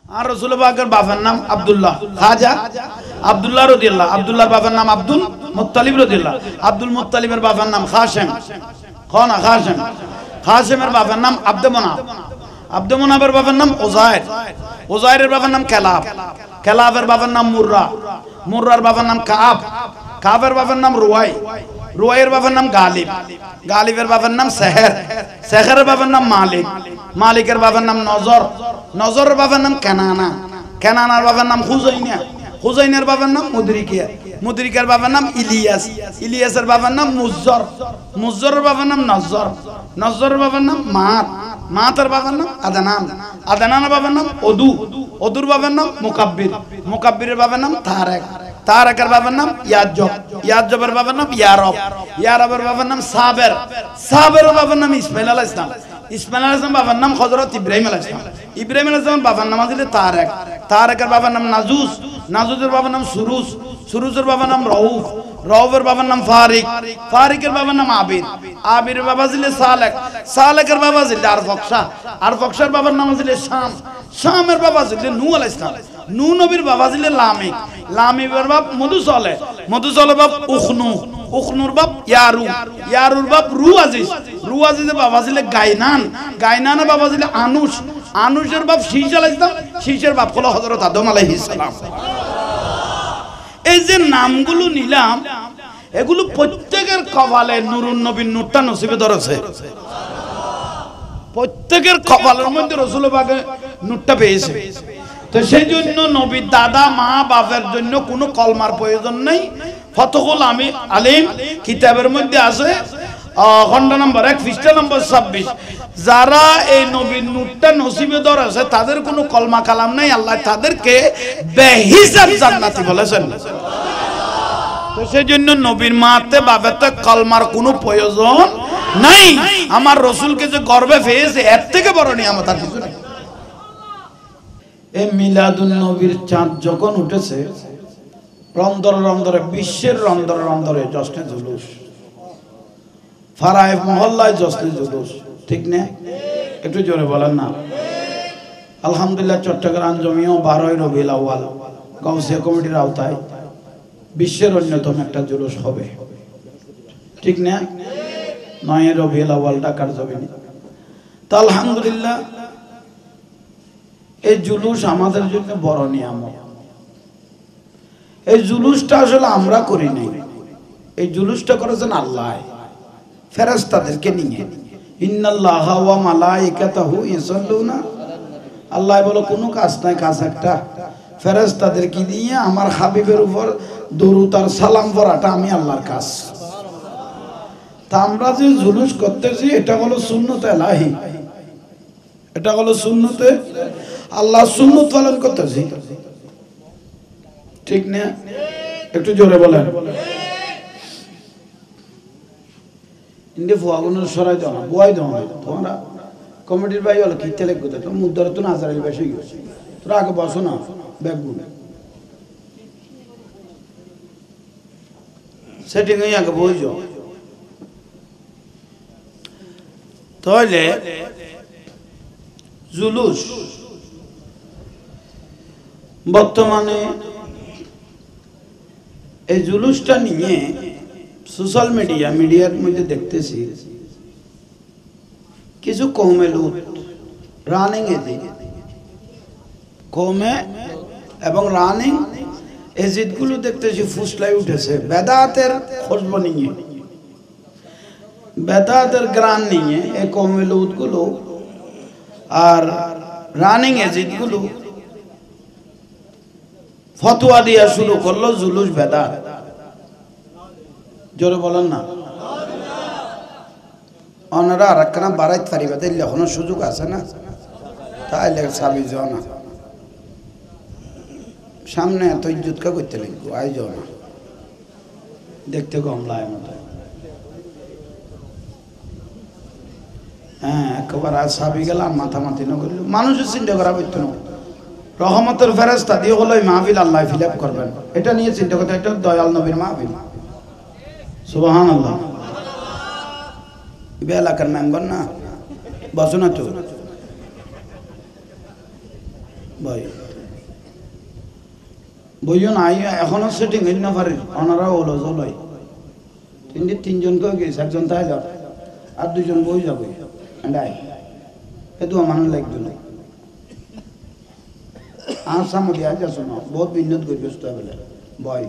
আর রাসূল পাকের বাবার নাম আব্দুল্লাহ, খাজা আব্দুল্লাহ রাদিয়াল্লাহু, আব্দুল্লাহর বাবার নাম আব্দুল মুত্তালিব রাদিয়াল্লাহু, আব্দুল মুত্তালিবের বাবার নাম কাসেম, কাসেম, কাসেমের বাবার নাম আব্দে মুনাফ, আব্দে মুনাফের বাবার নাম উযাইর, উযাইরের বাবার নাম কালাব, কালাবের বাবার নাম মুররা, মুররার বাবার নাম কাব, কাবের বাবার নাম রুয়াই, রুয়াইয়ের বাবার নাম গালিব, গালিবের বাবার নাম সেহের, সেহেরের বাবার নাম মালিক, মালিকের বাবার নাম নজর, নজরের বাবার নাম কেনানা, কেনানার বাবার নাম হুজাইনা, হুজাইনের বাবার নাম মুদরিকিয়া, মুদরিকের বাবার নাম ইলিয়াস, ইলিয়াসের বাবার নাম মুজ্জর, মুজ্জরের বাবার নাম নজর, নজরের বাবার নাম মাত, মাতের বাবার নাম আদনান, আদনানের বাবার নাম ওদু, ওদুর বাবার নাম মুকাব্বির, মুকাব্বিরের বাবার নাম তারেক, তারেকের বাবার নাম ইয়াজব, ইয়াজবের বাবার নাম ইয়ারব, ইয়ারবের বাবার নাম সাবের, সাবেরের বাবার নাম ইসমাইল আলাইহিস সালাম, ইসমাইল আলাইহিস সালাম বাবার নাম হযরত ইব্রাহিম আলাইহিস সালাম, ইব্রাহিম আলাইহিস সালাম বাবার নাম ছিল তারেক, তারেকের বাবার নাম নাজুস, নাজুসের বাবার নাম সুরুস, সুরুসের বাবার নাম রউফ, রউফের বাবার নাম ফারিক, ফারিকের বাবার নাম আবির, আবিরের বাবা ছিল সালেক, সালেকের বাবা ছিল আরফকশা, আরফকশার বাবার নাম ছিল শাম, শামের বাবা ছিল নূহ আলাইহিস সালাম, নূহ নবীর বাবা ছিল লামিক, লামিকের বাপ মধুসলে, মধুসলের বাপ উখনু, উখনুর বাপ ইয়ারু, ইয়ারুর বাপ রুয়াজিজ, রুয়াজিজের বাবা ছিল গায়নান, গায়নানের বাবা ছিল আনুস, আনুসের বাপ শীশ আলাইহিস সালাম, শীশের বাপ হলো হযরত আদম আলাইহিস সালাম। এই যে নামগুলো নিলাম এগুলো প্রত্যেকের কপালে নুরুন নবীর নূরটা নসিবে ধরেছে, প্রত্যেকের কপালের মধ্যে রাসূল পাকের নূরটা পেয়েছে। তো সেই জন্য নবীর দাদা মা বাপের জন্য কোনো কলমার প্রয়োজন নেই। ফতহুল আলিম কিতাবের মধ্যে আছে খণ্ড নম্বর 1 পৃষ্ঠা নম্বর 26, যারা এই নবীর নূরটা নসিবে ধরেছে তাদের কোনো কলমা কালাম নাই, আল্লাহ তাদেরকে বেহিসাব জান্নাতি বলেছেন। তো সেই জন্য নবীর মাতে বাবাতে কলমার কোনো প্রয়োজন নাই। আমার রসুলকে যে গর্বে পেয়েছে এর থেকে বড় নিয়ামত আর কিছু নাই। এই মিলাদুন নবীর চাঁদ যখন উঠেছে রন্দরে রন্দরে, বিশ্বের রন্দরে রন্দরে জশ্নে জুলুস, ফারায়ে মহল্লায় জশ্নে জুলুস, ঠিক না? একটু জোরে বলেন না। আলহামদুলিল্লাহ চট্টগ্রাম জমিও 12 রবিউল আউয়াল গাউসিয়া কমিটির আওতায় বিশ্বের অন্যতম একটা জুলুস হবে, ঠিক না? 9 রবিউল আউয়াল ঢাকার জমিনে। তো আলহামদুলিল্লাহ এই জুলুস আমাদের জন্য বড় নিয়ামত। এই জুলুসটা আসলে আমরা করি নাই, এই জুলুসটা করেছেন আল্লাহ ফেরেশতাদেরকে নিয়ে। ইন্নাল্লাহা ওয়া মালাইকাতাহু ইউসাল্লুনা, আল্লাহ বলো কোনো কাজ নাই, কাজ একটা ফেরেশতাদেরকে দিয়ে আমার হাবিবের উপর দরুদ আর সালাম পড়াটা আমি আল্লাহর কাজ। তা আমরা যে জুলুস করতেছি এটা হলো সুন্নতে ইলাহি, এটা হলো সুন্নতে আল্লাহ, সুন্নত পালন করতেছি, ঠিক না? একটু জোরে বলেন। ইন্ডে ফুয়াগুনের সরাই দাও না, বুয়াই দাও না। তোমরা কমিটির ভাই হলো কি তেলে কোথায় তো মুদ্রা তো নাজারের বেশি গেছে, তোরা আগে বসো না ব্যাগগুলো সেটিং হয়ে আগে বই যাও। তাহলে জুলুস বর্তমানে এই জুলুসটা নিয়ে সোশ্যাল মিডিয়ার মধ্যে দেখতেছি কিছু কৌমে লুত রানিং এজিদ, কৌমে এবং রানিং এজিদ গুলো দেখতেছি ফুসলাই উঠেছে বেদাতের খোঁজব নিয়ে, বেদাতের গ্রান নিয়ে এই কৌমে লুত গুলো আর রানিং এজিদ গুলো ফতোয়া দিয়া শুরু করলো জুলুস বেদাত। জোরে বলেন না। ওনারা আর একখানা বাড়াইতে পারিবে, দিলে এখনো সুযোগ আছে না, তাইলে সাবি যাও না, সামনে এত ইজ্জতকা করতে লাগবো, আই যাও না, দেখতে কমলায় মতো। হ্যাঁ একবার আজ সাবি গেলাম মাথামাতি না করল, মানুষের চিন্তা করা করতো না। রহমতের ফেরেশতা দিয়ে হলো মাহফিল আল্লাহ ফিল আপ করবেন, এটা নিয়ে চিন্তা করতে, এটা দয়াল নবীর মাহফিল। সুবহানাল্লাহ। এলাকার মেম্বার না বসো না তো, ভাই বইও নাই এখনো সেটিং হইল না পারে ওনারা হলো জলই তিনজনকে গেছে একজন তাই যাও আর দুজন বই যাবে এন্ডাই এতো আমার লাগবে না আর সামনে আজ শোনো বহুত বিন্নত করে ব্যস্ত হবে বই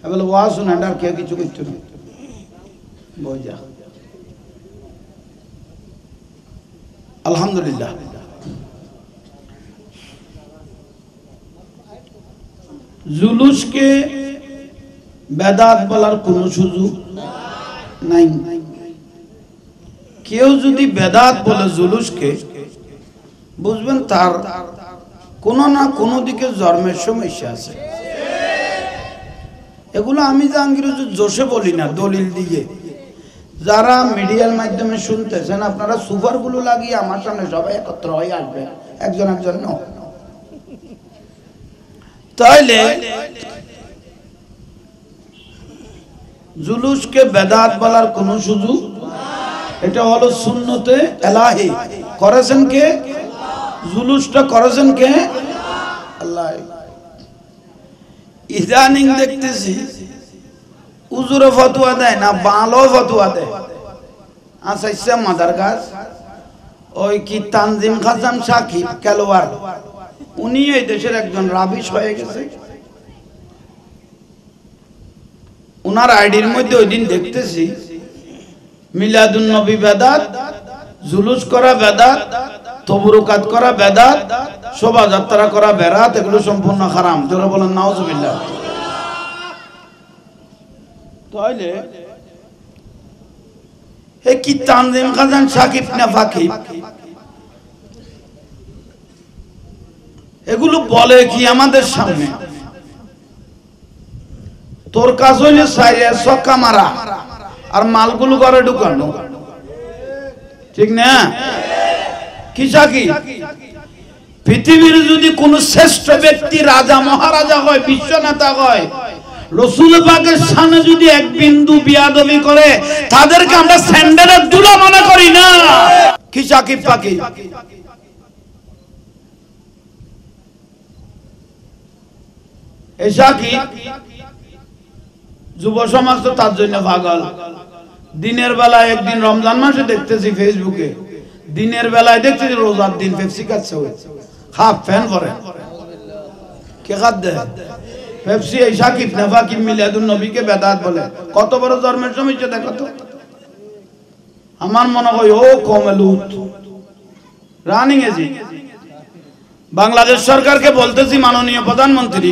এবারে ওয়াজ শুনে আর কেউ কিছু করতে না বই যা আলহামদুলিল্লাহ জুলুসকে বেদাত বলার কোনো সুযোগ নাই কেউ যদি বেদাত বলে জুলুসকে বুঝবেন তার কোনো না কোনো দিকে জন্মের সমস্যা আছে এগুলো আমি জাহাঙ্গীর জোশে বলি না দলিল দিয়ে যারা মিডিয়ার মাধ্যমে শুনতেছেন আপনারা সুপারগুলো লাগিয়ে আমার সামনে সবাই একত্র হয়ে আসবে একজন একজন তাইলে জুলুসকে বেদাত বলার কোন সুযোগ এটা হলো সুন্নতে এলাহি করেছেন কে জুলুসটা করেছেন কে আল্লাহ ইদানিং দেখতেছি উজুরে ফতোয়া দেয় না বালো ফতোয়া দেয় আচ্ছা মাদার গাছ ওই কি তানজিম খাজাম সাকিব কেলোয়ার উনি এই দেশের একজন রাবিশ হয়ে গেছে উনার আইডির মধ্যে ওই দিন দেখতেছি মিলাদুন নবী বেদাত জুলুস করা বেদাত তবরুকাত করা বেদাত শোভাযাত্রা করা বেরাত এগুলো সম্পূর্ণ হারাম জোরে বলেন নাউজুবিল্লাহ তাইলে এ কি তানজিম খাজান সাকিব না ফাকিব এগুলো বলে কি আমাদের সামনে তোর কাজ হইলে সাইরে ছক্কা মারা আর মালগুলো ঘরে ঢুকানো ঠিক না কি সাকিব পৃথিবীর যদি কোন শ্রেষ্ঠ ব্যক্তি রাজা মহারাজা হয় বিশ্ব নেতা হয় রাসূল পাকের সামনে যদি এক বিন্দু বিয়াদবি করে তাদেরকে আমরা স্যান্ডেলের দুলা মনে করি না কি সাকিব পাকি এসা কি যুব সমাজ তো তার জন্য পাগল দিনের বেলায় একদিন রমজান মাসে দেখতেছি ফেসবুকে দিনের বেলায় দেখতেছি রোজার দিন পেপসি খাচ্ছে হাফ ফ্যান করে কে খাদ্য পেপসি এই সাকিব না ফাকিব মিলাদুন নবীকে বেদাত বলে কত বড় ধর্মের সমস্যা দেখো তো আমার মনে হয় ও কমলুত রানিং এজি বাংলাদেশ সরকারকে বলতেছি মাননীয় প্রধানমন্ত্রী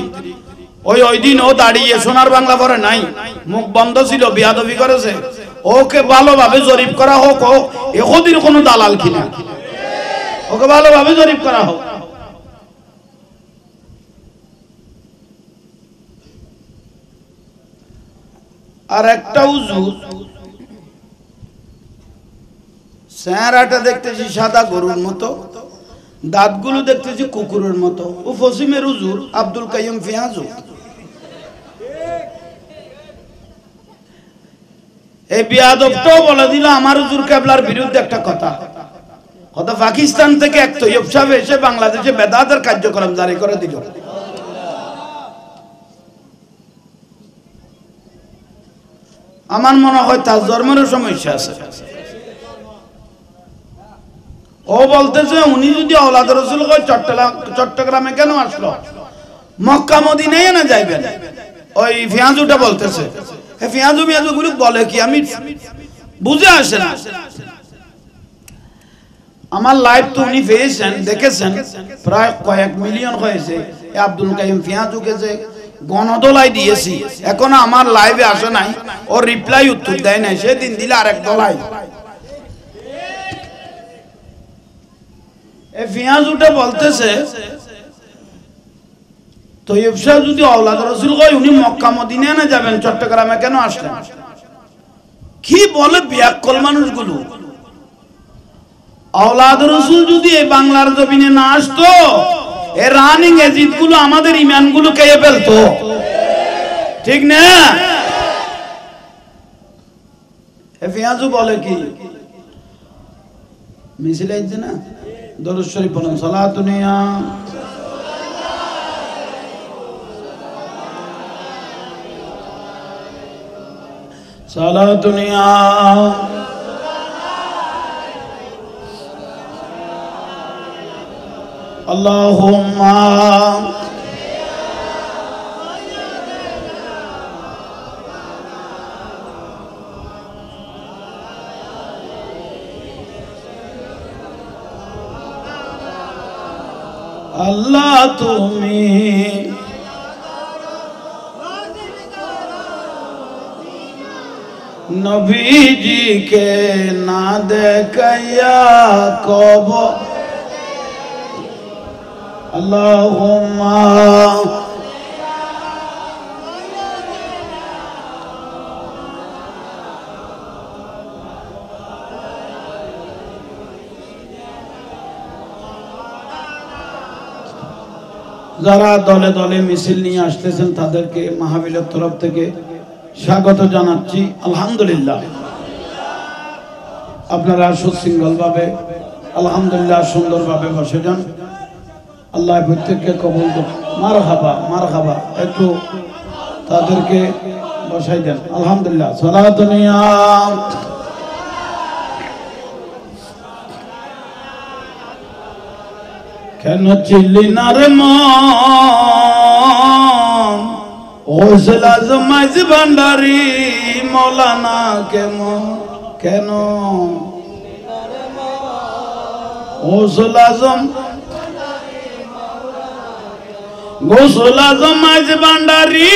ওই দিন ও দাঁড়িয়ে সোনার বাংলা পড়ে নাই মুখ বন্ধ ছিল বিয়াদবি করেছে ওকে ভালোভাবে জরিপ করা হোক ও এখদির কোনো দালাল কিনা ওকে ভালোভাবে জরিপ করা হোক আর একটা হুজুর চেহারাটা দেখতেছি সাদা গরুর মতো দাঁতগুলো দেখতেছি কুকুরের মতো ও ফসিমের হুজুর আব্দুল কাইয়ুম ফিয়াজু এই বিয়াদবটাও বলে দিল আমার হুজুর কেবলার বিরুদ্ধে একটা কথা পাকিস্তান থেকে এক তৈয়ব সাহেব এসে বাংলাদেশে বেদাতের কার্যক্রম জারি করে দিল আমার মনে হয় তার ধর্মেরও সমস্যা আছে ও বলতেছে উনি যদি আওলাদ রাসূল হয় চট্টগ্রামে কেন আসলো মক্কা মদিনায় না যাইবেন ওই ফিয়াজুটা বলতেছে এই ফিয়াজু গুলো বলে কি আমি বুঝে আসে না আমার লাইভ তো উনি পেয়েছেন দেখেছেন প্রায় কয়েক মিলিয়ন হয়েছে এই আব্দুল কাইয়ুম ফিয়াজুকে যে গণদোলাই দিয়েছি এখনো আমার লাইভে আসে নাই ও রিপ্লাই উত্তর দেয় নাই সেদিন দিলে আরেক দলাই এই ফিয়াজুটা বলতেছে তৈয়ব শাহ যদি আওলাদ রাসূল হয় উনি মক্কা মদিনায় না যাবেন চট্টগ্রামে কেন আসলেন কি বলে বিয়াক্কল মানুষগুলো আওলাদ রাসূল যদি এই বাংলার জমিনে না আসতো এই রানিং এজিদ গুলো আমাদের ঈমান গুলো খেয়ে ফেলতো ঠিক না এই ফিয়াজু বলে কি মিছিল আইছে না দরুদ শরীফ পড়ুন সালাতুন ইয়া সালাতুন ইয়া আল্লাহুম্মা আল্লাহ তুমি নবীজিকে না দেখাইয়া কব আল্লাহুম্মা যারা দলে দলে মিছিল নিয়ে আসতেছেন তাদেরকে মাহফিলের তরফ থেকে স্বাগত জানাচ্ছি। আলহামদুলিল্লাহ আপনারা সুশৃঙ্খল ভাবে আলহামদুলিল্লাহ সুন্দরভাবে বসে যান। আল্লাহ প্রত্যেককে কবুল করুন। মারহাবা মারহাবা, একটু তাদেরকে বসাই দেন। আলহামদুলিল্লাহ সালাতুন ইয়া কেন চিল্লি না রে মন গৌসুল আজম মাঝি ভান্ডারী মৌলানা কেন গৌসুল আজম মাঝি ভান্ডারী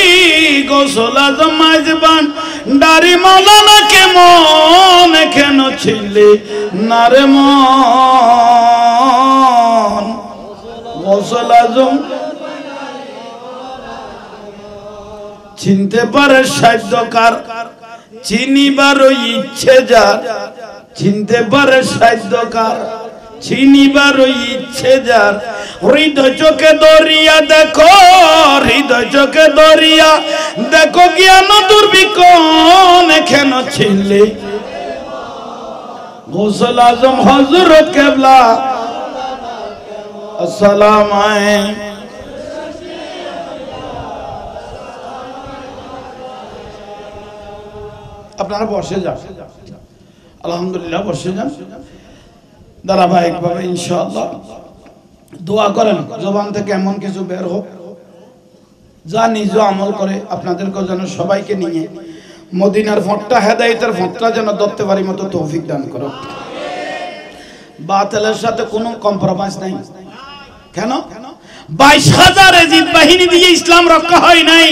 গৌসুল আজম মাঝি ভান্ডারী মৌলানা কেন চিল্লি না রে মন গৌসুল আজম চিনতে পারে সাধ্যকার চিনিবার ইচ্ছে যার চিনতে পারে সাধ্যকার চিনিবার ইচ্ছে যার হৃদয় চোখে দরিয়া দেখো হৃদয় চোখে দরিয়া দেখো জ্ঞান দুর্বিকন কেন চিনলে গৌসুল আজম হযরত কেবলা আসসালামু আলাইকুম। আপনারা বসে যান, আলহামদুলিল্লাহ বসে যান ধারাবাহিকভাবে ইনশাআল্লাহ দোয়া করেন জবান থেকে এমন কিছু বের হোক যা নিজ আমল করে আপনাদেরকে যেন সবাইকে নিয়ে মদিনার ফোঁটটা হেদায়েতের ফোঁটটা যেন ধরতে পারি মতো তৌফিক দান করো। বাতিলের সাথে কোনো কম্প্রোমাইজ নাই। কেন 22,000 এজিদ বাহিনী দিয়ে ইসলাম রক্ষা হয় নাই,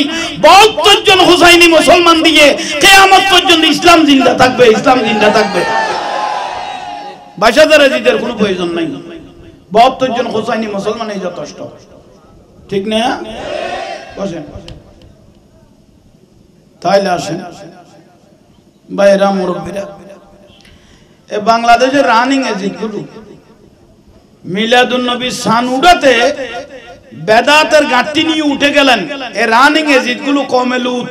72 জন হুসাইনি মুসলমান দিয়ে কিয়ামত পর্যন্ত ইসলাম জিন্দা থাকবে, ইসলাম জিন্দা থাকবে। 22,000 এজিদের কোনো প্রয়োজন নাই, 72 জন হুসাইনি মুসলমানই যথেষ্ট। ঠিক না? বসেন তাইলে আসেন ভাইরা মুরব্বীরা। এ বাংলাদেশের রানিং এজিদ গুলো মিলাদুন নবী শান উড়াতে বেদাতের গাঁটটি নিয়ে উঠে গেলেন। এ রানিং এজিদ গুলো কওমে লূত,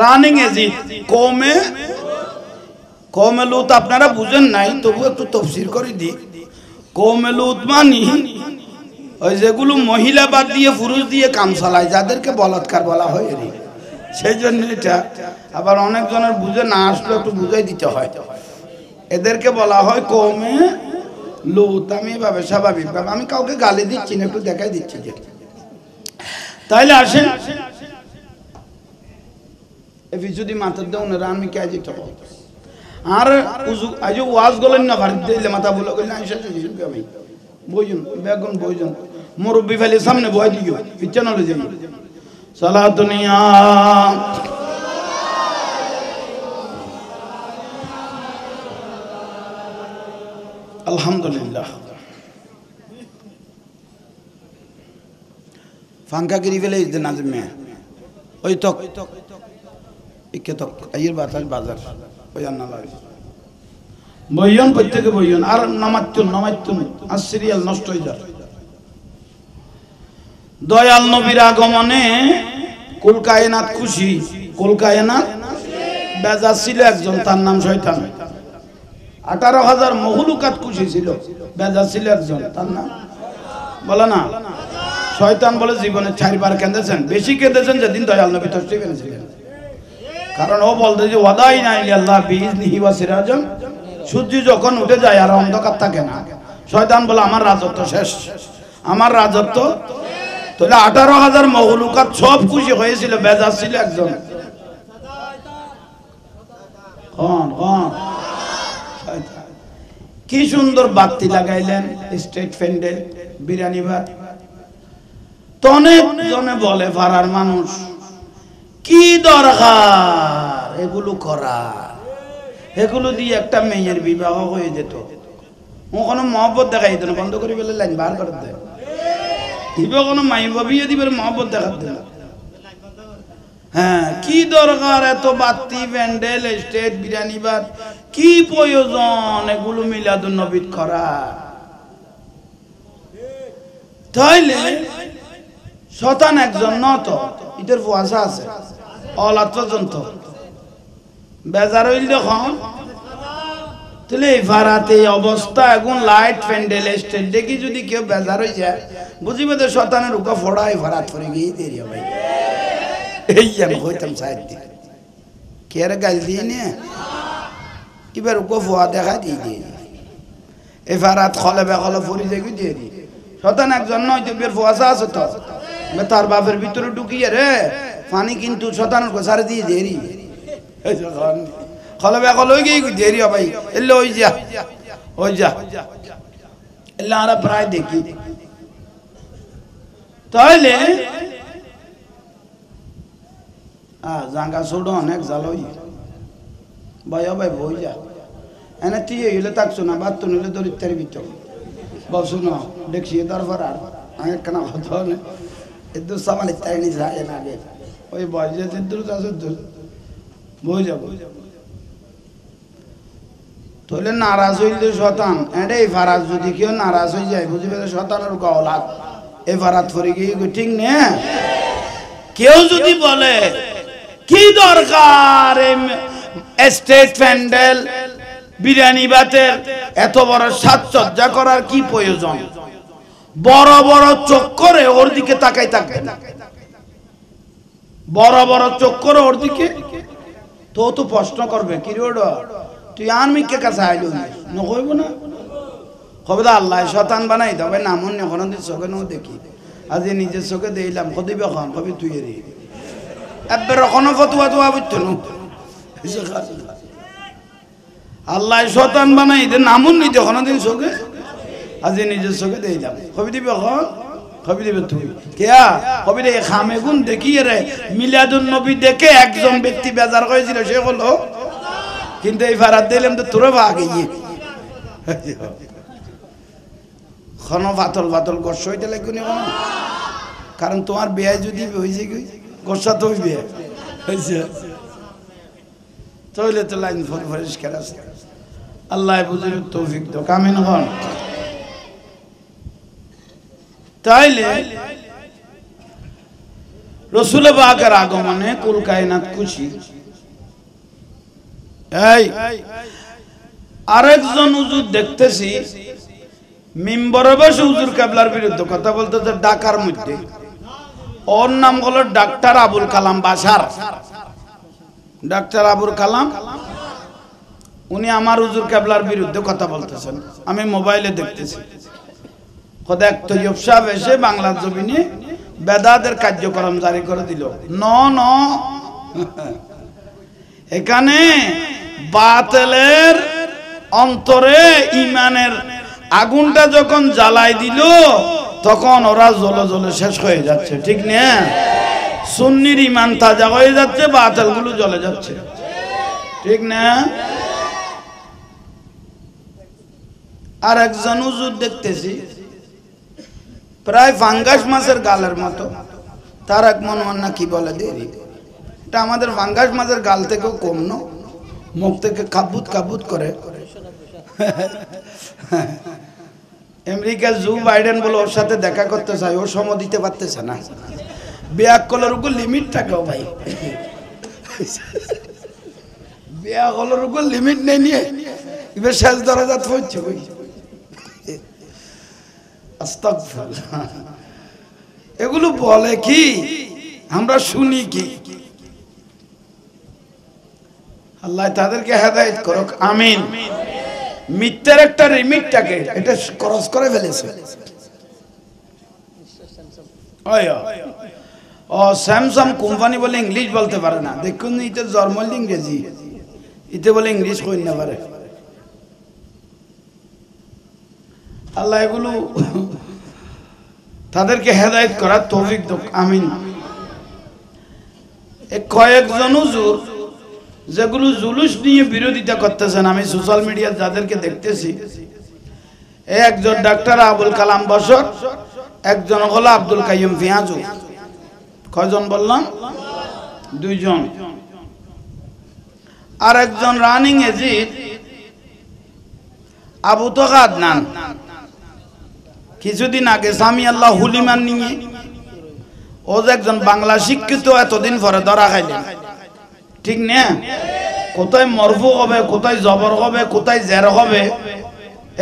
রানিং এজিদ কওমে লূত আপনারা বুঝেন নাই, তবু একটু তাফসীর করে দিই। কওমে লূত মানে ওই যেগুলো মহিলা বাদ দিয়ে পুরুষ দিয়ে কাম চালায়, যাদেরকে বলাৎকার বলা হয়। সেই জন্য এটা আবার অনেকজনের বুঝে না আসলে একটু বুঝাই দিতে হয়। এদেরকে বলা হয় কওমে লূত। আমি এভাবে স্বাভাবিক ভাবে, আমি কাউকে গালি দিচ্ছি না, একটু দেখাই দিচ্ছি যে। তাইলে আসেন যদি মাথার দেওয়া আমি কে যেতে হবে আর আজ ওয়াজ গলেন না ভারত দিলে মাথা বলে গেলেন আমি বইজন বেগুন বইজন মুরব্বী ফেলে সামনে বয় দিও পিছন হলে যাই সালাতুন ইয়া আলহামদুলিল্লাহ। ফাঙ্কা গিরি ফেলে নাজিম মে ওই তক ইকে তক আইয়ের বাতাস বাজার ওই আন্না লাগে বইয়ন প্রত্যেকে বইয়ন আর নামাচ্চুন আর সিরিয়াল নষ্ট হয়ে যায়। দয়াল নবীর আগমনে কুল কায়নাত খুশি, কুল কায়নাত বেজার ছিল একজন, তার নাম শয়তান। 18,000 মখলুকাত খুশি ছিল, বেজার ছিল একজন, তার নাম বলে না। শয়তান বলে জীবনে 4বার কেঁদেছেন, বেশি কেঁদেছেন যেদিন দয়াল নবী তশরিফ এনেছিলেন। কারণ ও বলতে যে ওয়াদাইনা ইলাল্লাহ বিইজনিহি ওয়া সিরাজান, সূর্য যখন উঠে যায় আর অন্ধকার থাকে না, শয়তান বলে আমার রাজত্ব শেষ, আমার রাজত্ব। তাহলে 18,000 মখলুকাত সব খুশি হয়েছিল, বেজার ছিল একজন। কি সুন্দর বাতি লাগাইলেন, স্টেট প্যান্ডেল, বিরিয়ানি ভাত। তো অনেক জনে বলে পাড়ার মানুষ, কি দরকার এগুলো করা, এগুলো দিয়ে একটা মেয়ের বিবাহ হয়ে যেত, ও কোনো মহব্বত দেখাই দিত না, বন্ধ করে ফেলে লাইন বার করে দেয়। এবার কোনো মাইবা বিয়ে দিবার মহব্বত দেখাতে না। হ্যাঁ, কি দরকার এত বাতি, প্যান্ডেল, স্টেট, বিরিয়ানি ভাত, কি প্রয়োজন এগুলো মিলাদুন নবী করা? তাইলে শতান একজন নত ইটার ফুয়াশা আছে, অলাত পর্যন্ত বেজার হইল যখন। তাহলে এই ভাড়াতে অবস্থা এখন লাইট, প্যান্ডেল, স্টেট দেখি যদি কেউ বেজার হয়ে যায়, বুঝিবে তো শতানের উকা ফোড়াই ভাড়াত করে গিয়ে দেরি ভাই। এই আমি হইতাম সাইড দিয়ে কে গাল দিয়ে নে, এবার উকা ফোয়া দেখা দিয়ে দিয়ে এই ভাড়াত খলে বেখলে ফরি দেখি দিয়ে দিই। শতান একজন নয় তো বের ফুয়াশা আছে, তো তার বাপের ভিতরে ঢুকিয়ে রে পানি কিন্তু শতানের গোসারে দিয়ে দেরি খলে বেখল হয়ে গিয়ে দেরি ভাই। এলে ওই যা ওই যা এলে আমরা প্রায় দেখি। তাহলে জাঙ্গা ছোট অনেক জাল ভাই ভাই বই যা এনে তুই হইলে থাকছো না, বাদ তো নিলে দরিদ্রের ভিতর বসু না দেখছি তারপর আর আমি কেনা হতো না এদু সামাল ইত্যাদি যায় না আগে ওই বয়সে দূর আছে বই যাব। তাহলে নারাজ হইলে শতান এটা এই ফারাজ যদি কেউ নারাজ হয়ে যায়, বুঝি পেলে শতানের গলাত এই ফারাত ফরি গিয়ে ঠিক নে। কেউ যদি বলে কি দরকার স্টেট প্যান্ডেল, বিরিয়ানি ভাতের, এত বড় সাজসজ্জা করার কি প্রয়োজন? বড় বড় চোখ করে ওর দিকে তাকাই থাকবে না, বড় বড় চোখ করে ওর দিকে। তো তো প্রশ্ন করবে কি রে ওটা তুই আনমিকে কাছে আইলো নকইব না, কবে তো আল্লাহ শতান বানাই তবে নামন এখন চোখে নো দেখি, আজ নিজের চোখে দিলাম কদিবে খান কবি তুই রে এবার কোনো ফতুয়া তোয়া বুঝতো না। আল্লাহ শতান বানাই দে নামুন নিতে কোনদিন চোখে, আজ নিজের চোখে দিলাম কবি দিবে এখন কবি দিবে তুই কেয়া কবি রে খামে গুণ দেখিয়ে রে মিলাদুন নবী দেখে একজন ব্যক্তি বেজার হয়েছিল, সে হলো কিন্তু এই ফারাত দিলাম তো তোর ভাগে খন পাতল পাতল গর্ষ হইতে লাগবে না, কারণ তোমার বিয়ে যদি হয়েছে কি গর্ষা তো বিয়ে হয়েছে, তাহলে তো লাইন পরিষ্কার আছে। আল্লাহ বুঝে তৌফিক তো কামিন হন। তাইলে রসুল পাকের আগমনে কুল কায়নাত খুশি। এই আরেকজন হুজুর দেখতেছি মিম্বরে বসে হুজুর কেবলার বিরুদ্ধে কথা বলতেছে ঢাকার মধ্যে, ওর নাম হলো ডাক্তার আবুল কালাম বাশার। ডাক্তার আবুল কালাম উনি আমার হুজুর কেবলার বিরুদ্ধে কথা বলতেছেন, আমি মোবাইলে দেখতেছি। খোদা এক তৈয়ব সাহেব এসে বাংলার জমিনে বেদাতের কার্যক্রম জারি করে দিল। ন এখানে বাতিলের অন্তরে ইমানের আগুনটা যখন জ্বালাই দিল তখন ওরা জ্বলে জ্বলে শেষ হয়ে যাচ্ছে, ঠিক না? সুন্নির ইমান তাজা হয়ে যাচ্ছে, বাতিল গুলো জ্বলে যাচ্ছে, ঠিক না? আর একজন হুজুর দেখতেছি প্রায় ফাঙ্গাস মাছের গালের মতো, তার এক মন না কি বলে দেরি, এটা আমাদের ফাঙ্গাস মাছের গাল থেকেও কম না, মুখ থেকে কাবুত কাবুত করে। আমেরিকার জো বাইডেন বলে ওর সাথে দেখা করতে চাই, ও সম দিতে পারতেছে না, বিয়া কলার উপর লিমিট থাকেও ভাই, বিয়া কলার উপর লিমিট নেই নিয়ে এবার শেষ দরজাত হচ্ছে ওই আস্তাগফিরুল্লাহ। এগুলো বলে কি আমরা শুনি কি? আল্লাহ তাদেরকে হেদায়েত করুক, আমিন। মিথ্যার একটা রিমিটটাকে এটা ক্রস করে ফেলেছে। ও স্যামসাং কোম্পানি বলে ইংলিশ বলতে পারে না, দেখুন এটা জন্মল ইংরেজি, ইতে বলে ইংলিশ কই না পারে। আল্লাহ এগুলো তাদেরকে হেদায়েত করার তৌফিক দাও, আমিন। কয়েকজন হুজুর যেগুলো জুলুস নিয়ে বিরোধিতা করতেছেন, আমি সোশ্যাল মিডিয়া যাদেরকে দেখতেছি, একজন ডাক্তার আবুল কালাম বসর, একজন হলো আব্দুল কাইয়ুম ফিয়াজু। কয়জন বললাম? দুইজন। আর একজন রানিং এজিদ আবু তোকা আদনান। কিছুদিন আগে সামি আল্লাহ হুলিমান নিয়ে ও যে একজন বাংলা শিক্ষিত, এতদিন পরে ধরা খাইলেন, ঠিক না? কোথায় মরফু হবে, কোথায় জবর হবে, কোথায় জের হবে,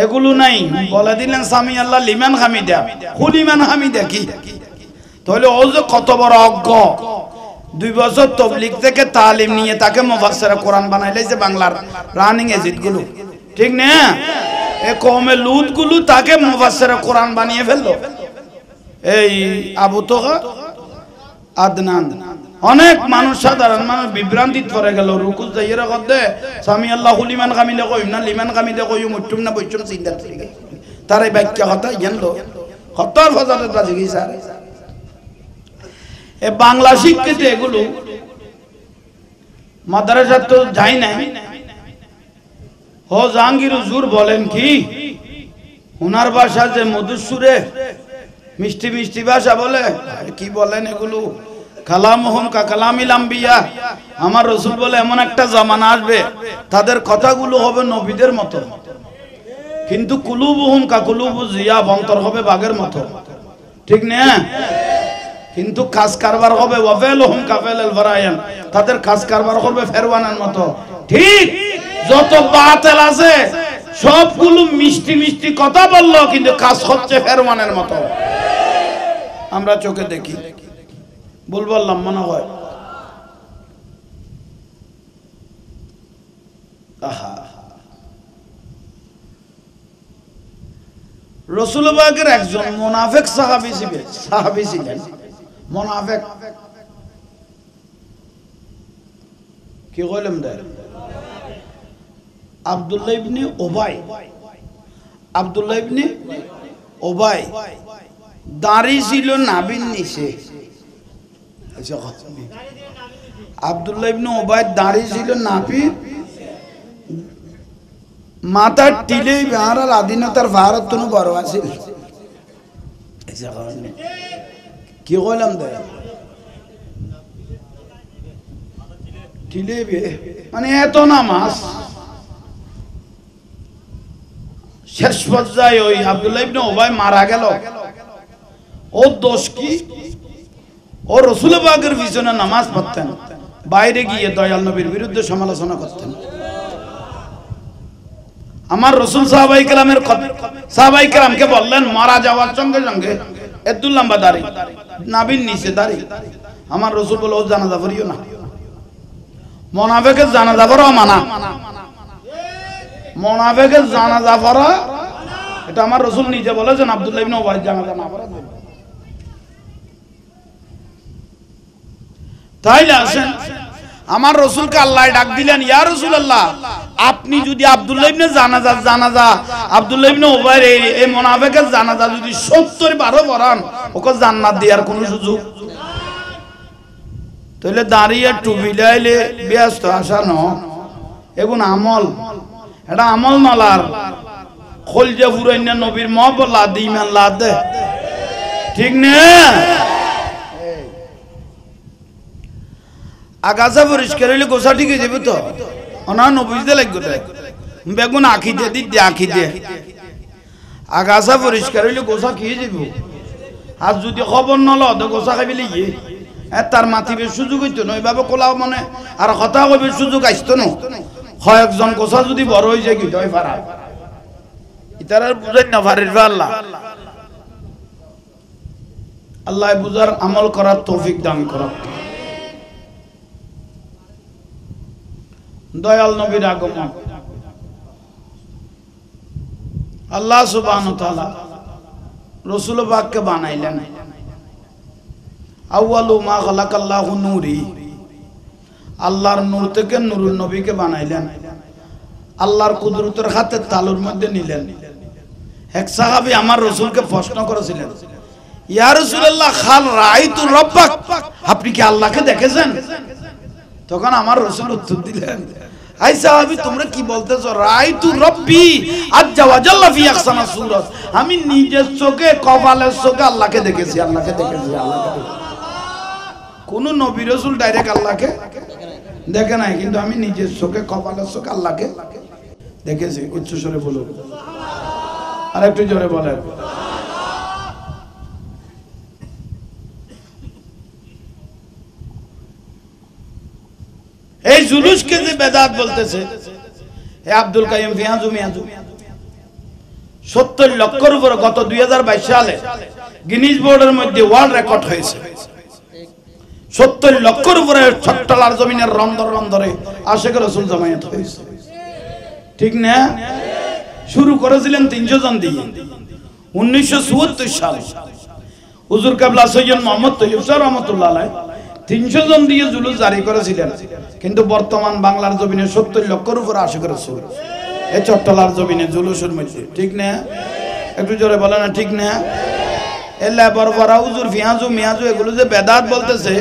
এগুলো নাই। বলে দিলেন সামি আল্লাহ লিমান হামিদা, হুলিমান হামিদা কি? তাহলে ও যে কত বড় অজ্ঞ, 2 বছর তাবলীগ থেকে তালিম নিয়ে তাকে মুফাসসিরে কোরআন বানাইলেছে বাংলার রানিং এজিদ গুলো, ঠিক না? এ কওমে লুত গুলো তাকে মুফাসসিরে কোরআন বানিয়ে ফেললো এই আবু তোহা আদনান। অনেক মানুষ, সাধারণ মানুষ বিভ্রান্তিত পড়ে গেল। রুকু যাইরা কদে সামি আল্লাহু লিমান কামিলে কইম না, লিমান কামিদে কইম, মুট্টুম না বইচুম চিন্তা থেকে তারে ব্যাখ্যা কথা জানলো, হত্যার ফজাতে বাজে গেছে। এ বাংলা শিক্ষিত এগুলো মাদ্রাসা তো যাই নাই। ও জাহাঙ্গীর হুজুর বলেন কি, ওনার ভাষা যে মধুসুরে মিষ্টি মিষ্টি ভাষা বলে, কি বলেন এগুলো? কালামুহুম কা কালামিল আম্বিয়া। আমার রাসূল বলে এমন একটা জামানা আসবে তাদের কথাগুলো হবে নবীদের মতো, কিন্তু কুলুবুহুম কা কুলুবু জিয়াব, অন্তর হবে বাঘের মতো, ঠিক না? কিন্তু কাজ কারবার হবে ওয়াফেলুহুম কা ফাইলাল ফারায়ান, তাদের কাজ কারবার হবে ফেরওয়ানের মতো। ঠিক যত বাতিল আছে সবগুলো মিষ্টি মিষ্টি কথা বললো, কিন্তু কাজ হচ্ছে ফেরওয়ানের মতো। আমরা চোখে দেখি, ভুল বললাম মনে হয়? আহা, রাসূল পাকের একজন মুনাফিক সাহাবী ছিলেন। মুনাফিক কি কইলাম দে? আব্দুল্লাহ ইবনে উবাই। আব্দুল্লাহ ইবনে উবাই দাড়ি ছিল নাভির নিচে। আব্দুল্লাহ ইবনে উবাই দাড়ি ছিল নাভির, মাথার টিলে বিহার আধীনতার ভারত তনু বড় আছে। কি কইলাম দে? টিলে মানে এত নামাজ। শেষ পর্যায়ে ওই আব্দুল্লাহ ইবনে উবাই মারা গেল। ও দোষ কি? ও রাসূল পাকের পিছনে নামাজ পড়তেন, বাইরে গিয়ে দয়াল নবীর বিরুদ্ধে সমালোচনা করতেন। আমার রাসূল সাহাবায়ে কেরামকে বললেন, মারা যাওয়ার সঙ্গে সঙ্গে এত লম্বা দাড়ি, নাভির নিচে দাড়ি। আমার রাসূল বলে, ও জানাজা পড়িও না। মুনাফিকের জানাজা পড়া মানা, মুনাফিকের জানাজা পড়া এটা আমার রাসূল নিজে বলেছেন, আব্দুল্লাহ ইবনে উবাই জানাজা না পড়া। তাইলে আসেন, আমার রাসূলকে আল্লাহ ডাক দিলেন, ইয়া রাসূলুল্লাহ, আপনি যদি আব্দুল্লাহ ইবনে জানাজা আব্দুল্লাহ ইবনে উবাইর এই মুনাফিকের জানাজা যদি 70 বারো পড়ান, ওকে জান্নাত দেওয়ার কোনো সুযোগ? তাহলে দাঁড়িয়ে টুপি লাইলে ব্যস্ত আসা ন, এগুন আমল, এটা আমল নলার খলজা ফুরাইনা নবীর মহব্বত লাদ ঈমান লাদ দে, ঠিক না? আগাছা পরিষ্কার হইলে গোসা ঠিক হয়ে যাবে তো, ওনা নবীতে লাগবে বেগুন আঁকি দিয়ে দিতে আঁকি দিয়ে। আগাছা পরিষ্কার হইলে গোসা খেয়ে যাব। আর যদি খবর নল তো গোসা খাইলে গিয়ে তার মাতিবে সুযোগ হইতো না, ওইভাবে কোলাও মনে আর কথা কইবে সুযোগ আসতো না। কয়েকজন কোসা যদি বড় হয়ে যায় কি হয় পারা ইতারার বুঝাই না পারিস আল্লাহ আল্লাহ বুঝার আমল করার তৌফিক দান করুক। দয়াল নবীর আগমন আল্লাহ সুবহানাহু ওয়া তাআলা রাসূল পাককে বানাইলেন। আউয়ালু মা খালাকাল্লাহু নূরি, আল্লাহর নূর থেকে নূরুল নবীকে বানাইলেন। আল্লাহর কুদরতের হাতে তালুর মধ্যে নিলেন। এক সাহাবী আমার রাসূলকে প্রশ্ন করেছিলেন, ইয়া রাসূলুল্লাহ খাল রাআইতু রাব্বাক, আপনি কি আল্লাহকে দেখেছেন? তখন আমার রাসূল উত্তর দিলেন, আই সাহাবী তোমরা কি বলতেছো? রাআইতু রাব্বি আজ্জা ওয়া জাল্লা ফি আহসানা সূরাত, আমি নিজের চোখে কপালের চোখে আল্লাহকে দেখেছি, আল্লাহকে দেখেছি, আল্লাহকে দেখেছি। কোন নবী রাসূল ডাইরেক্ট আল্লাহকে দেখে নাই, কিন্তু আমি নিজের চোখে কপালের চোখে আল্লাহকে দেখেছি। উচ্চ স্বরে বলুন, আর একটু জোরে বলেন। এই জুলুসকে যে বেদাত বলতেছে, এ আব্দুল কাইয়ুম ফিয়াজু মিয়াজু 70 লক্ষের উপর গত 2022 সালে গিনিস বোর্ডের মধ্যে ওয়ার্ল্ড রেকর্ড হয়েছে। 70 লক্ষের উপরে ছট্টলার জমিনের রন্ধর রন্ধরে আশিক রাসূল জামায়াত হয়েছে, ঠিক না? শুরু করেছিলেন 300 জন দিয়ে 1974 সালে হুজুর কেবলা সৈয়দ মোহাম্মদ তৈয়ব শাহ রহমাতুল্লাহ আলাইহি 300 জন দিয়ে জুলুস জারি করেছিলেন। কিন্তু বর্তমান বাংলার জমিনে 70 লক্ষের উপর আশিক রাসূল এই চট্টলার জমিনে জুলুসের মধ্যে, ঠিক না? একটু জোরে বলেন না, ঠিক না? এল্লা বরবরা হুজুর ফিয়াজু মিয়াজু এগুলো যে বেদাত বলতেছে,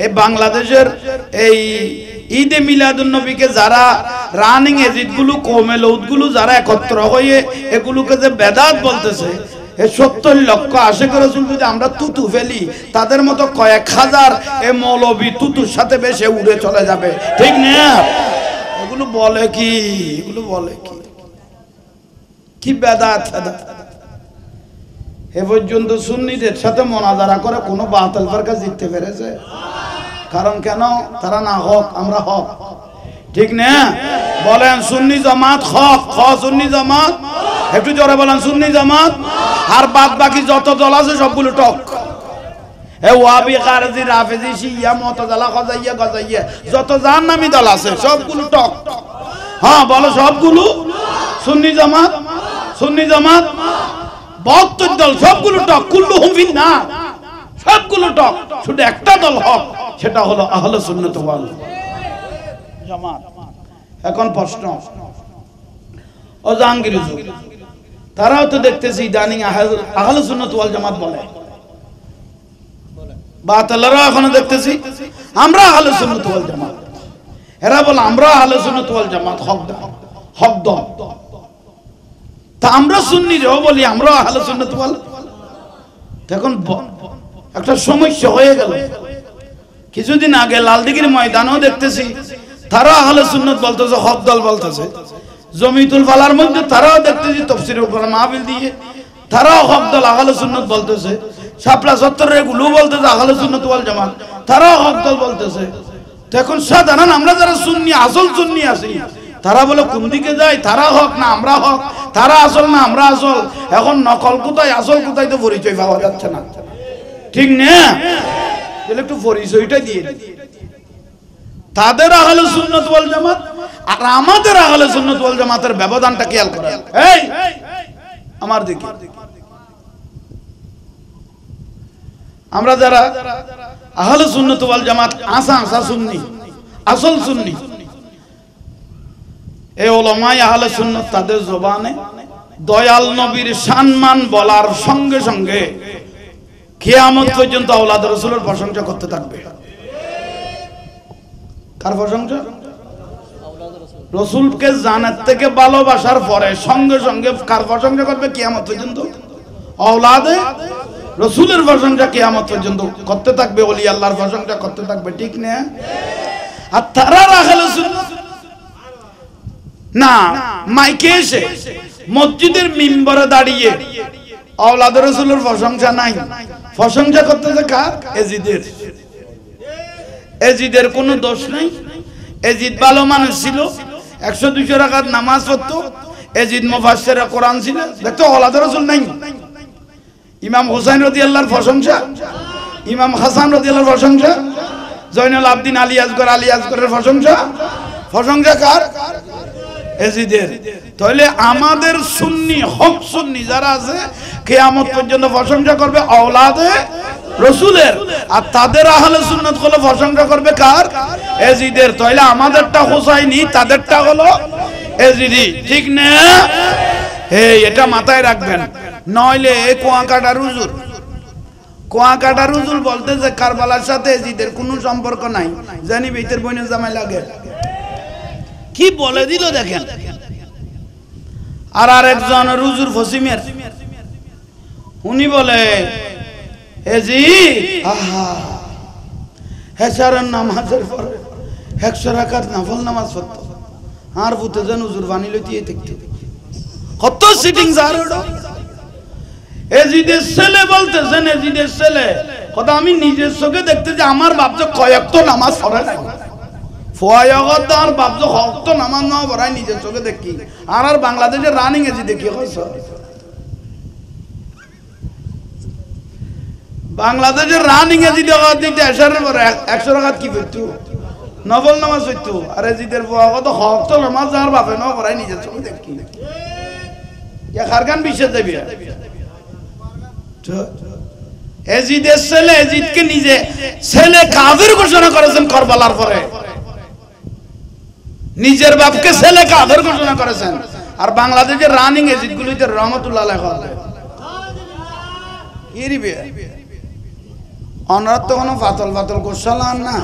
এই বাংলাদেশের এই ঈদে মিলাদুন নবীকে যারা রানিং এজিদ গুলো কওমে লউদ গুলো যারা একত্র হয়ে এগুলোকে যে বেদাত বলতেছে, এই 70 লক্ষ আশিক রাসূল যদি আমরা তুতু ফেলি, তাদের মতো কয়েক হাজার এ মৌলবী তুতুর সাথে বেশে উড়ে চলে যাবে, ঠিক না? এগুলো বলে কি, এগুলো বলে কি, কি বেদাত? এ পর্যন্ত সুন্নিদের সাথে মোনাজারা করে কোনো বাতিল ফিরকা জিততে পেরেছে? কারণ কেন? তারা না হক, আমরা হক, ঠিক না? বলেন সুন্নি জামাত হক, সুন্নি জামাত, একটু জোরে বলেন সুন্নি জামাত। আর বাদ বাকি যত দল আছে সবগুলো টক। এ ওয়াহাবি খারজি রাফেজি শিয়া মুতাজিলা খাজাইয়া গাজাইয়া যত জাহান্নামী দল আছে সবগুলো টক। হ্যাঁ বলো সবগুলো সুন্নি জামাত, সুন্নি জামাত 72 দল সবগুলো টক, কুল্লুহুম ফিন্নার, সবগুলো টক। শুধু একটা দল হক, সেটা হলো আহলে সুন্নাত ওয়াল জামাত। এখন প্রশ্ন, ও জাহাঙ্গীর হুজুর, তারাও তো দেখতেছি ইদানিং আহলে সুন্নাত ওয়াল জামাত বলে, বাতিলরা এখনো দেখতেছি আমরা আহলে সুন্নাত ওয়াল জামাত, এরা বলে আমরা আহলে সুন্নাত ওয়াল জামাত, হক দল। তা আমরা সুন্নিরাও বলি আমরা আহলে সুন্নাত ওয়াল। এখন একটা সমস্যা হয়ে গেল। কিছুদিন আগে লালদিঘির ময়দানেও দেখতেছি তারা আহলে সুন্নাত বলতেছে, হক দল বলতেছে। জমিতুল ফালার মধ্যে তারাও দেখতেছি তাফসীরের উপর মাহফিল দিয়ে তারাও হক দল আহলে সুন্নাত বলতেছে। শাপলা চত্বরের গুলো বলতেছে আহলে সুন্নাত ওয়াল জামাত, তারাও হক দল বলতেছে। এখন সাধারণ আমরা যারা সুন্নি, আসল সুন্নি আছি, তারা বলে কোন দিকে যায়? তারা হক না আমরা হক, তারা আসল না আমরা আসল। এখন নকল কোথায় আসল কোথায় তো পরিচয় পাওয়া যাচ্ছে না, ঠিক না? তাহলে একটু পরিচয়টা দিয়ে তাদের আহলে সুন্নাত ওয়াল জামাত আর আমাদের আহলে সুন্নাত ওয়াল জামাতের ব্যবধানটা খেয়াল করেন। এই আমার দিকে আমরা যারা আহলে সুন্নাত ওয়াল জামাত আসা সুন্নি, আসল সুন্নি, এই উলামায়ে আহলে সুন্নাত তাদের জবানে দয়াল নবীর সম্মান বলার সঙ্গে সঙ্গে কিয়ামত পর্যন্ত আওলাদ রাসূলের প্রশংসা করতে থাকবে। কার প্রশংসা? রাসূলকে জানার থেকে ভালোবাসার পরে সঙ্গে সঙ্গে কার প্রশংসা করবে কিয়ামত পর্যন্ত? আওলাদে রাসূলের প্রশংসা কিয়ামত পর্যন্ত করতে থাকবে, ওলি আল্লাহর প্রশংসা করতে থাকবে, ঠিক না? আর তারা আহলে সুন্নাত না মাইকে এসে মসজিদের মিম্বরে দাঁড়িয়ে আওলাদ রাসূলের প্রশংসা নাই, প্রশংসা করতেছে কার? এজিদের। এজিদের কোনো দোষ নাই, এজিদ ভালো মানুষ ছিল, 100-200 রাকাত নামাজ পড়তো এজিদ মুফাসসির কোরআন ছিল দেখতো ওলাদের রাসূল নাই ইমাম হুসাইন রাদিয়াল্লাহর প্রশংসা ইমাম হাসান রাদিয়াল্লাহর প্রশংসা জয়নুল আবদিন আলী আসগরের প্রশংসা কার এজিদের তাহলে আমাদের সুন্নি হক সুন্নি যারা আছে কিয়ামত পর্যন্ত প্রশংসা করবে আওলাদে রাসূলের আর তাদের আহলে সুন্নাত হলো প্রশংসা করবে কার এজিদের তাহলে আমাদেরটা হুসাইনি তাদেরটা হলো এজিদি ঠিক না এই এটা মাথায় রাখবেন নইলে কুয়াকাটার হুজুর বলতে যে কারবালার সাথে এজিদের কোনো সম্পর্ক নাই জানি বেতের বইনে জামাই লাগে কি বলে দিল দেখেন আর আরেকজন হুজুর ফসিমের উনি বলে এজিদ হেসারের নামাজের পরে 100 রাকাত নফল নামাজ পড়তো আর বুতে যেন হুজুর বানি লইতে দেখতে কত সিটিং জারড়ো এজিদের ছেলে বলতেছেন এজিদের ছেলে কথা আমি নিজের চোখে দেখতে যে আমার বাপ যে কয়েকত নামাজ পড়ে না ফয়াগত আর বাপ যে হক্ত নামাজ না পড়ায় নিজের চোখে দেখি আর বাংলাদেশের রানিং এজি দেখি হইছে বাংলাদেশের রানিং এজি দেখা দিতে এশারের পরে 100 রাকাত কি পড়তো নফল নামাজ পড়তো আর এজিদের ফয়াগত হক্ত নামাজ আর বাপে না পড়ায় নিজের চোখে দেখি কে খারগান বিশ্বে যাবি এজিদের ছেলে এজিদকে নিজে ছেলে কাফের ঘোষণা করেছেন কারবালার পরে নিজের বাপকে ছেলে কাফের ঘোষণা করেছেন আর বাংলাদেশের রানিং এজিদ গুলিতে রহমতুল্লাহ আলাইহি কি রিবে অনরাত তো কোনো ফাতল গোসালান না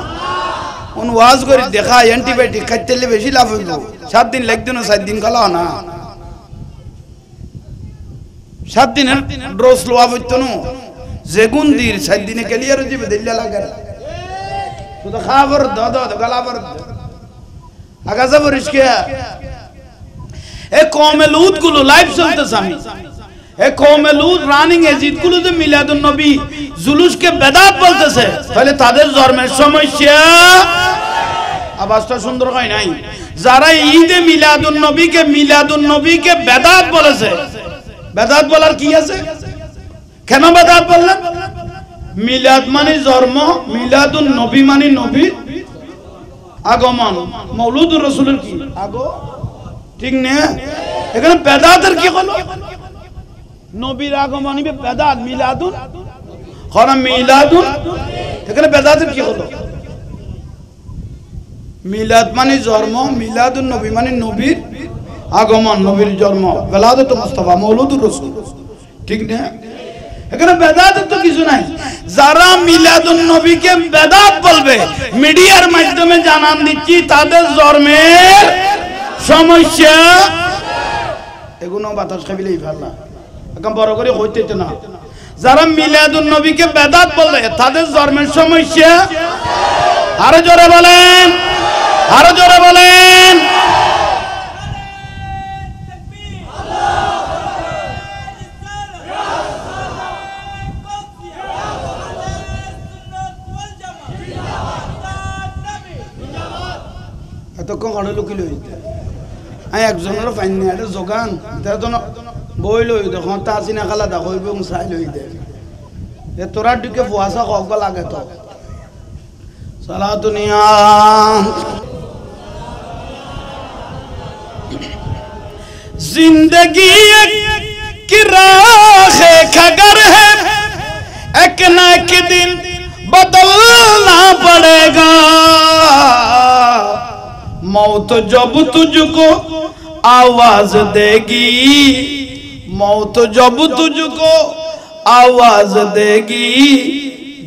কোন ওয়াজ করে দেখা অ্যান্টিবায়োটিক খাইতেলে বেশি লাভ হইল 7 দিন লাগদিন 7 দিন খালাও না 7 দিনের ডোজ লওয়া হইতো না যেগুন দির 7 দিনে ক্লিয়ার হয়ে যাবে দিল্লা লাগে তো খাবার দাদা গালাবার আগাজা বরিশকে এই কওমে লুত গুলো লাইভ চলতেছে আমি এই কওমে লুত রানিং এজিদ গুলো যে মিলাদুন নবী জুলুসকে বেদাত বলতেছে তাহলে তাদের জন্মের সমস্যা আওয়াজটা সুন্দর হয় নাই যারা ঈদে মিলাদুন নবীকে বেদাত বলেছে বেদাত বলার কি আছে কেন বেদাত বললেন মিলাদ মানে জন্ম মিলাদুন নবী মানে নবীর আগমন মৌলুদুর রাসূলের কি আগো ঠিক না এখানে বেদাতের কি হলো নবীর আগমন হবে বেদাত মিলাদুন খরা মিলাদুন এখানে বেদাতের কি হলো মিলাদ মানে জন্ম মিলাদুন নবী মানে নবীর আগমন নবীর জন্ম বেলাদত মুস্তাফা মৌলুদুর রাসূল ঠিক না এখানে বেদাতের তো কিছু নাই যারা মিলাদুন নবীকে বেদাত বলবে মিডিয়ার মাধ্যমে জানান দিচ্ছি তাদের জন্মের সমস্যা এগুলো বাতাস খাবিলেই ভালো এখন বড় করে হইতে না যারা মিলাদুন নবীকে বেদাত বলে তাদের জন্মের সমস্যা আরো জোরে বলেন এতক্ষণ ঘরে লুকিল আমি একজনের ফাইন নিয়ে একটা যোগান বই লই দেখুন তা চিনা খালা দেখো এবং চাই লই দে তোরা দিকে ফুয়াশা কব লাগে তো সালা দুনিয়া जिंदगी की राह खगर है एक न एक दिन बदलना पड़ेगा मौत जब तुझको आवाज देगी मौत जब तुझको आवाज देगी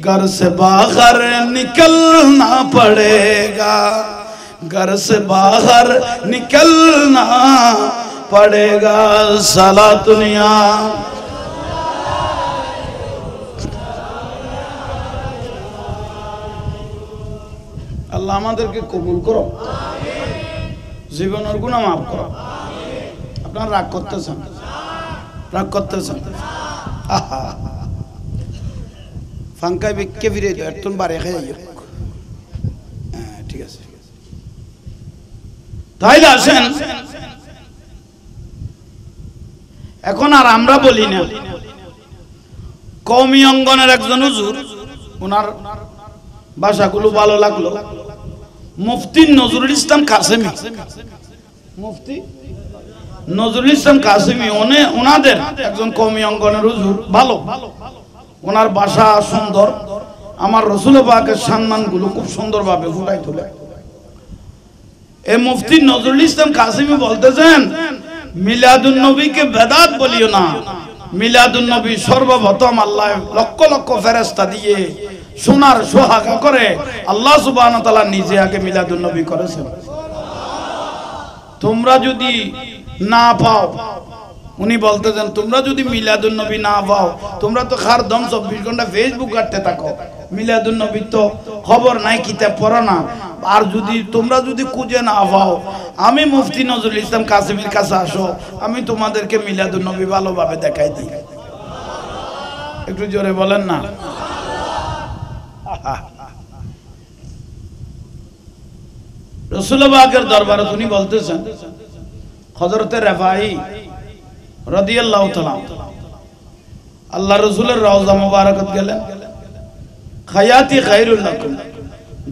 घर से बाहर निकलना पड़ेगा घर से बाहर निकलना पड़ेगा साला दुनिया আল্লাহ আমাদেরকে কবুল করো জীবনের গুনাহ মাফ করো আপনারা রাগ করতেছেন ফাঙ্কায় বিকে ফিরে একটু বাড়ি খাই ঠিক আছে তাইলে আসেন এখন আর আমরা বলি না, কওমি অঙ্গনের একজন হুজুর, ওনার ভাষাগুলো ভালো লাগলো, মুফতি নজরুল ইসলাম কাসেমি, মুফতি নজরুল ইসলাম কাসেমি ওনাদের একজন কওমি অঙ্গনের হুজুর, ভালো, ওনার ভাষা সুন্দর, আমার রাসূল পাকের সম্মানগুলো খুব সুন্দরভাবে ফুটাই তোলে। এই মুফতি নজরুল ইসলাম কাসেমি বলতেছেন, মিলাদুন নবীকে বেদাত বলিও না, মিলাদুন নবী সর্বপ্রথম আল্লাহ লক্ষ লক্ষ ফেরেশতা দিয়ে সোনার সোহাগা করে আল্লাহ সুবহানাহু ওয়া তাআলা নিজে আগে মিলাদুন নবী করেছেন। তোমরা যদি না পাও, উনি বলতেছেন তোমরা যদি মিলাদুন নবী না পাও, তোমরা তো খারদম 24 ঘন্টা ফেসবুক ঘাঁটতে থাকো, মিলাদুন নবী তো খবর নাই, কিতাব পড়ো না, আর যদি তোমরা যদি খুঁজে না পাও, আমি মুফতি নজরুল ইসলাম কাসেমির কাছে আসো, আমি তোমাদেরকে মিলাদুন নবী ভালোভাবে দেখাই দিই। একটু জোরে বলেন না। রাসূল পাকের দরবারে উনি বলতেছেন, হযরতে রেফাই রাদিয়াল্লাহু তাআলা আল্লাহ রাসূলের রওজা মুবারাকাত গেলেন, হায়াতি খায়রুল লাকুম,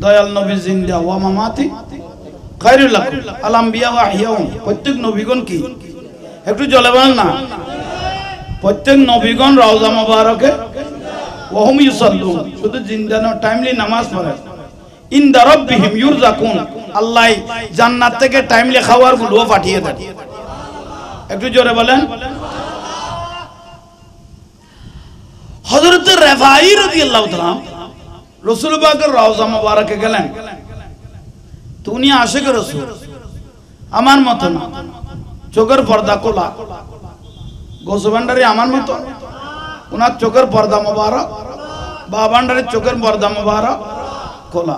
দয়াল নবী জিন্দা, ওয়া মামাতি খায়রুল লাকুম, আল আম্বিয়া ওয়া আহইয়াউম, প্রত্যেক নবীগণ কি, একটু জলে বলেন না, প্রত্যেক নবীগণ রওজা মুবারকে ওয়া হুম ইউসাল্লুন, শুধু জিন্দা না, টাইমলি নামাজ পড়ে, ইনদা রাব্বিহিম ইউরযাকুন, আল্লাহ জান্নাত থেকে টাইমলি খাবার গুলো পাঠিয়ে দেন। একটু জোরে বলেন। হযরত রেফাই রাদিয়াল্লাহু তাআলা রাসূল পাকের রওজা মুবারকে গেলেন, তো উনি আশিক রাসূল, আমার মত না, চোখের পর্দা খোলা, গোসবান্ডারি আমার মত, উনার চোখের পর্দা মুবারক, বাবান্ডারির চোখের পর্দা মুবারক খোলা,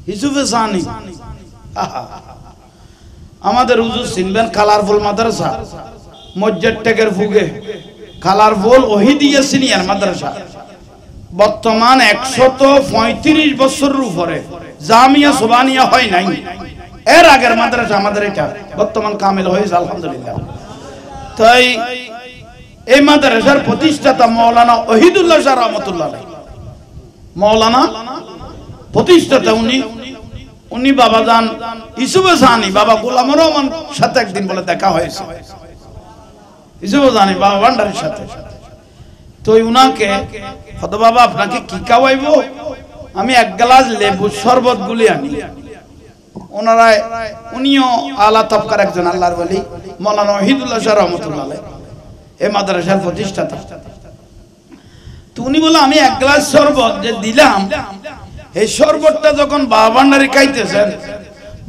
ইউসুফে সানি। আমাদের হুজুর চিনবেন, কালারফুল মাদ্রাসা, মসজিদ টেকের ফুগে কালারফুল ওহিদিয়া সিনিয়র মাদ্রাসা, বর্তমান 135 বছরের উপরে জামিয়া সুবানিয়া হয় নাই, এর আগের মাদ্রাসা আমাদের এটা, বর্তমান কামিল হয়েছে আলহামদুলিল্লাহ। তাই এই মাদ্রাসার প্রতিষ্ঠাতা মাওলানা ওহিদুল্লাহ শাহ রহমাতুল্লাহ আলাইহি, মাওলানা প্রতিষ্ঠাতা উনি বাবা জান ইউসুফে সানি, বাবা গোলাম রহমান সাথে একদিন বলে দেখা হয়েছে, ইউসুফে সানি বাবা ভান্ডারের সাথে। তো উনাকে, হয়তো বাবা আপনাকে কি খাওয়াইবো, আমি এক গ্লাস লেবু শরবত গুলি আনি। ওনারা, উনিও আলা তবকার একজন আল্লাহর ওলি, মাওলানা ওহিদুল্লাহ শাহ রহমাতুল্লাহ আলাইহি, এই মাদ্রাসার প্রতিষ্ঠাতা। তো উনি বলে, আমি এক গ্লাস শরবত যে দিলাম, এই শরবতটা যখন বাবা ভান্ডারি খাইতেছেন,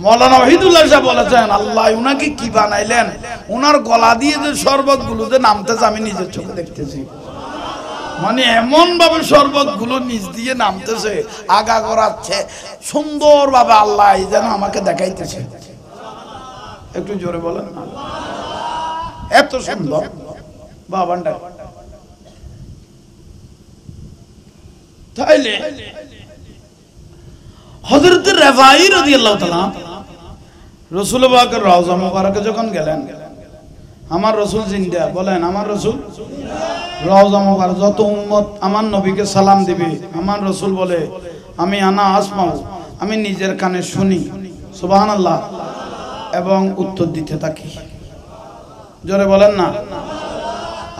মাওলানা ওহিদুল্লাহ সাহেব বলেছেন, আল্লাহ উনাকে কি বানাইলেন, উনার গলা দিয়ে যে শরবত গুলো যে নামতেছে আমি নিজের চোখে দেখতেছি, মানে এমন ভাবে শরবত গুলো নিচ দিয়ে নামতেছে, আগা করাচ্ছে সুন্দর ভাবে, আল্লাহ যেন আমাকে দেখাইতেছে। একটু জোরে বলেন না, এত সুন্দর বাবা ভান্ডারি। তাইলে হযরত রেফাই রাদিয়াল্লাহু তাআলা রাসূল পাকের রওজা মুবারকে যখন গেলেন, আমার রাসূল জিন্দা, বলেন আমার রাসূল রওজা মুবারক, যত উম্মত আমার নবীকে সালাম দিবে, আমার রাসূল বলে, আমি আনা আসমাউ, আমি নিজের কানে শুনি, সুবহানাল্লাহ, এবং উত্তর দিতে থাকি। জোরে বলেন না।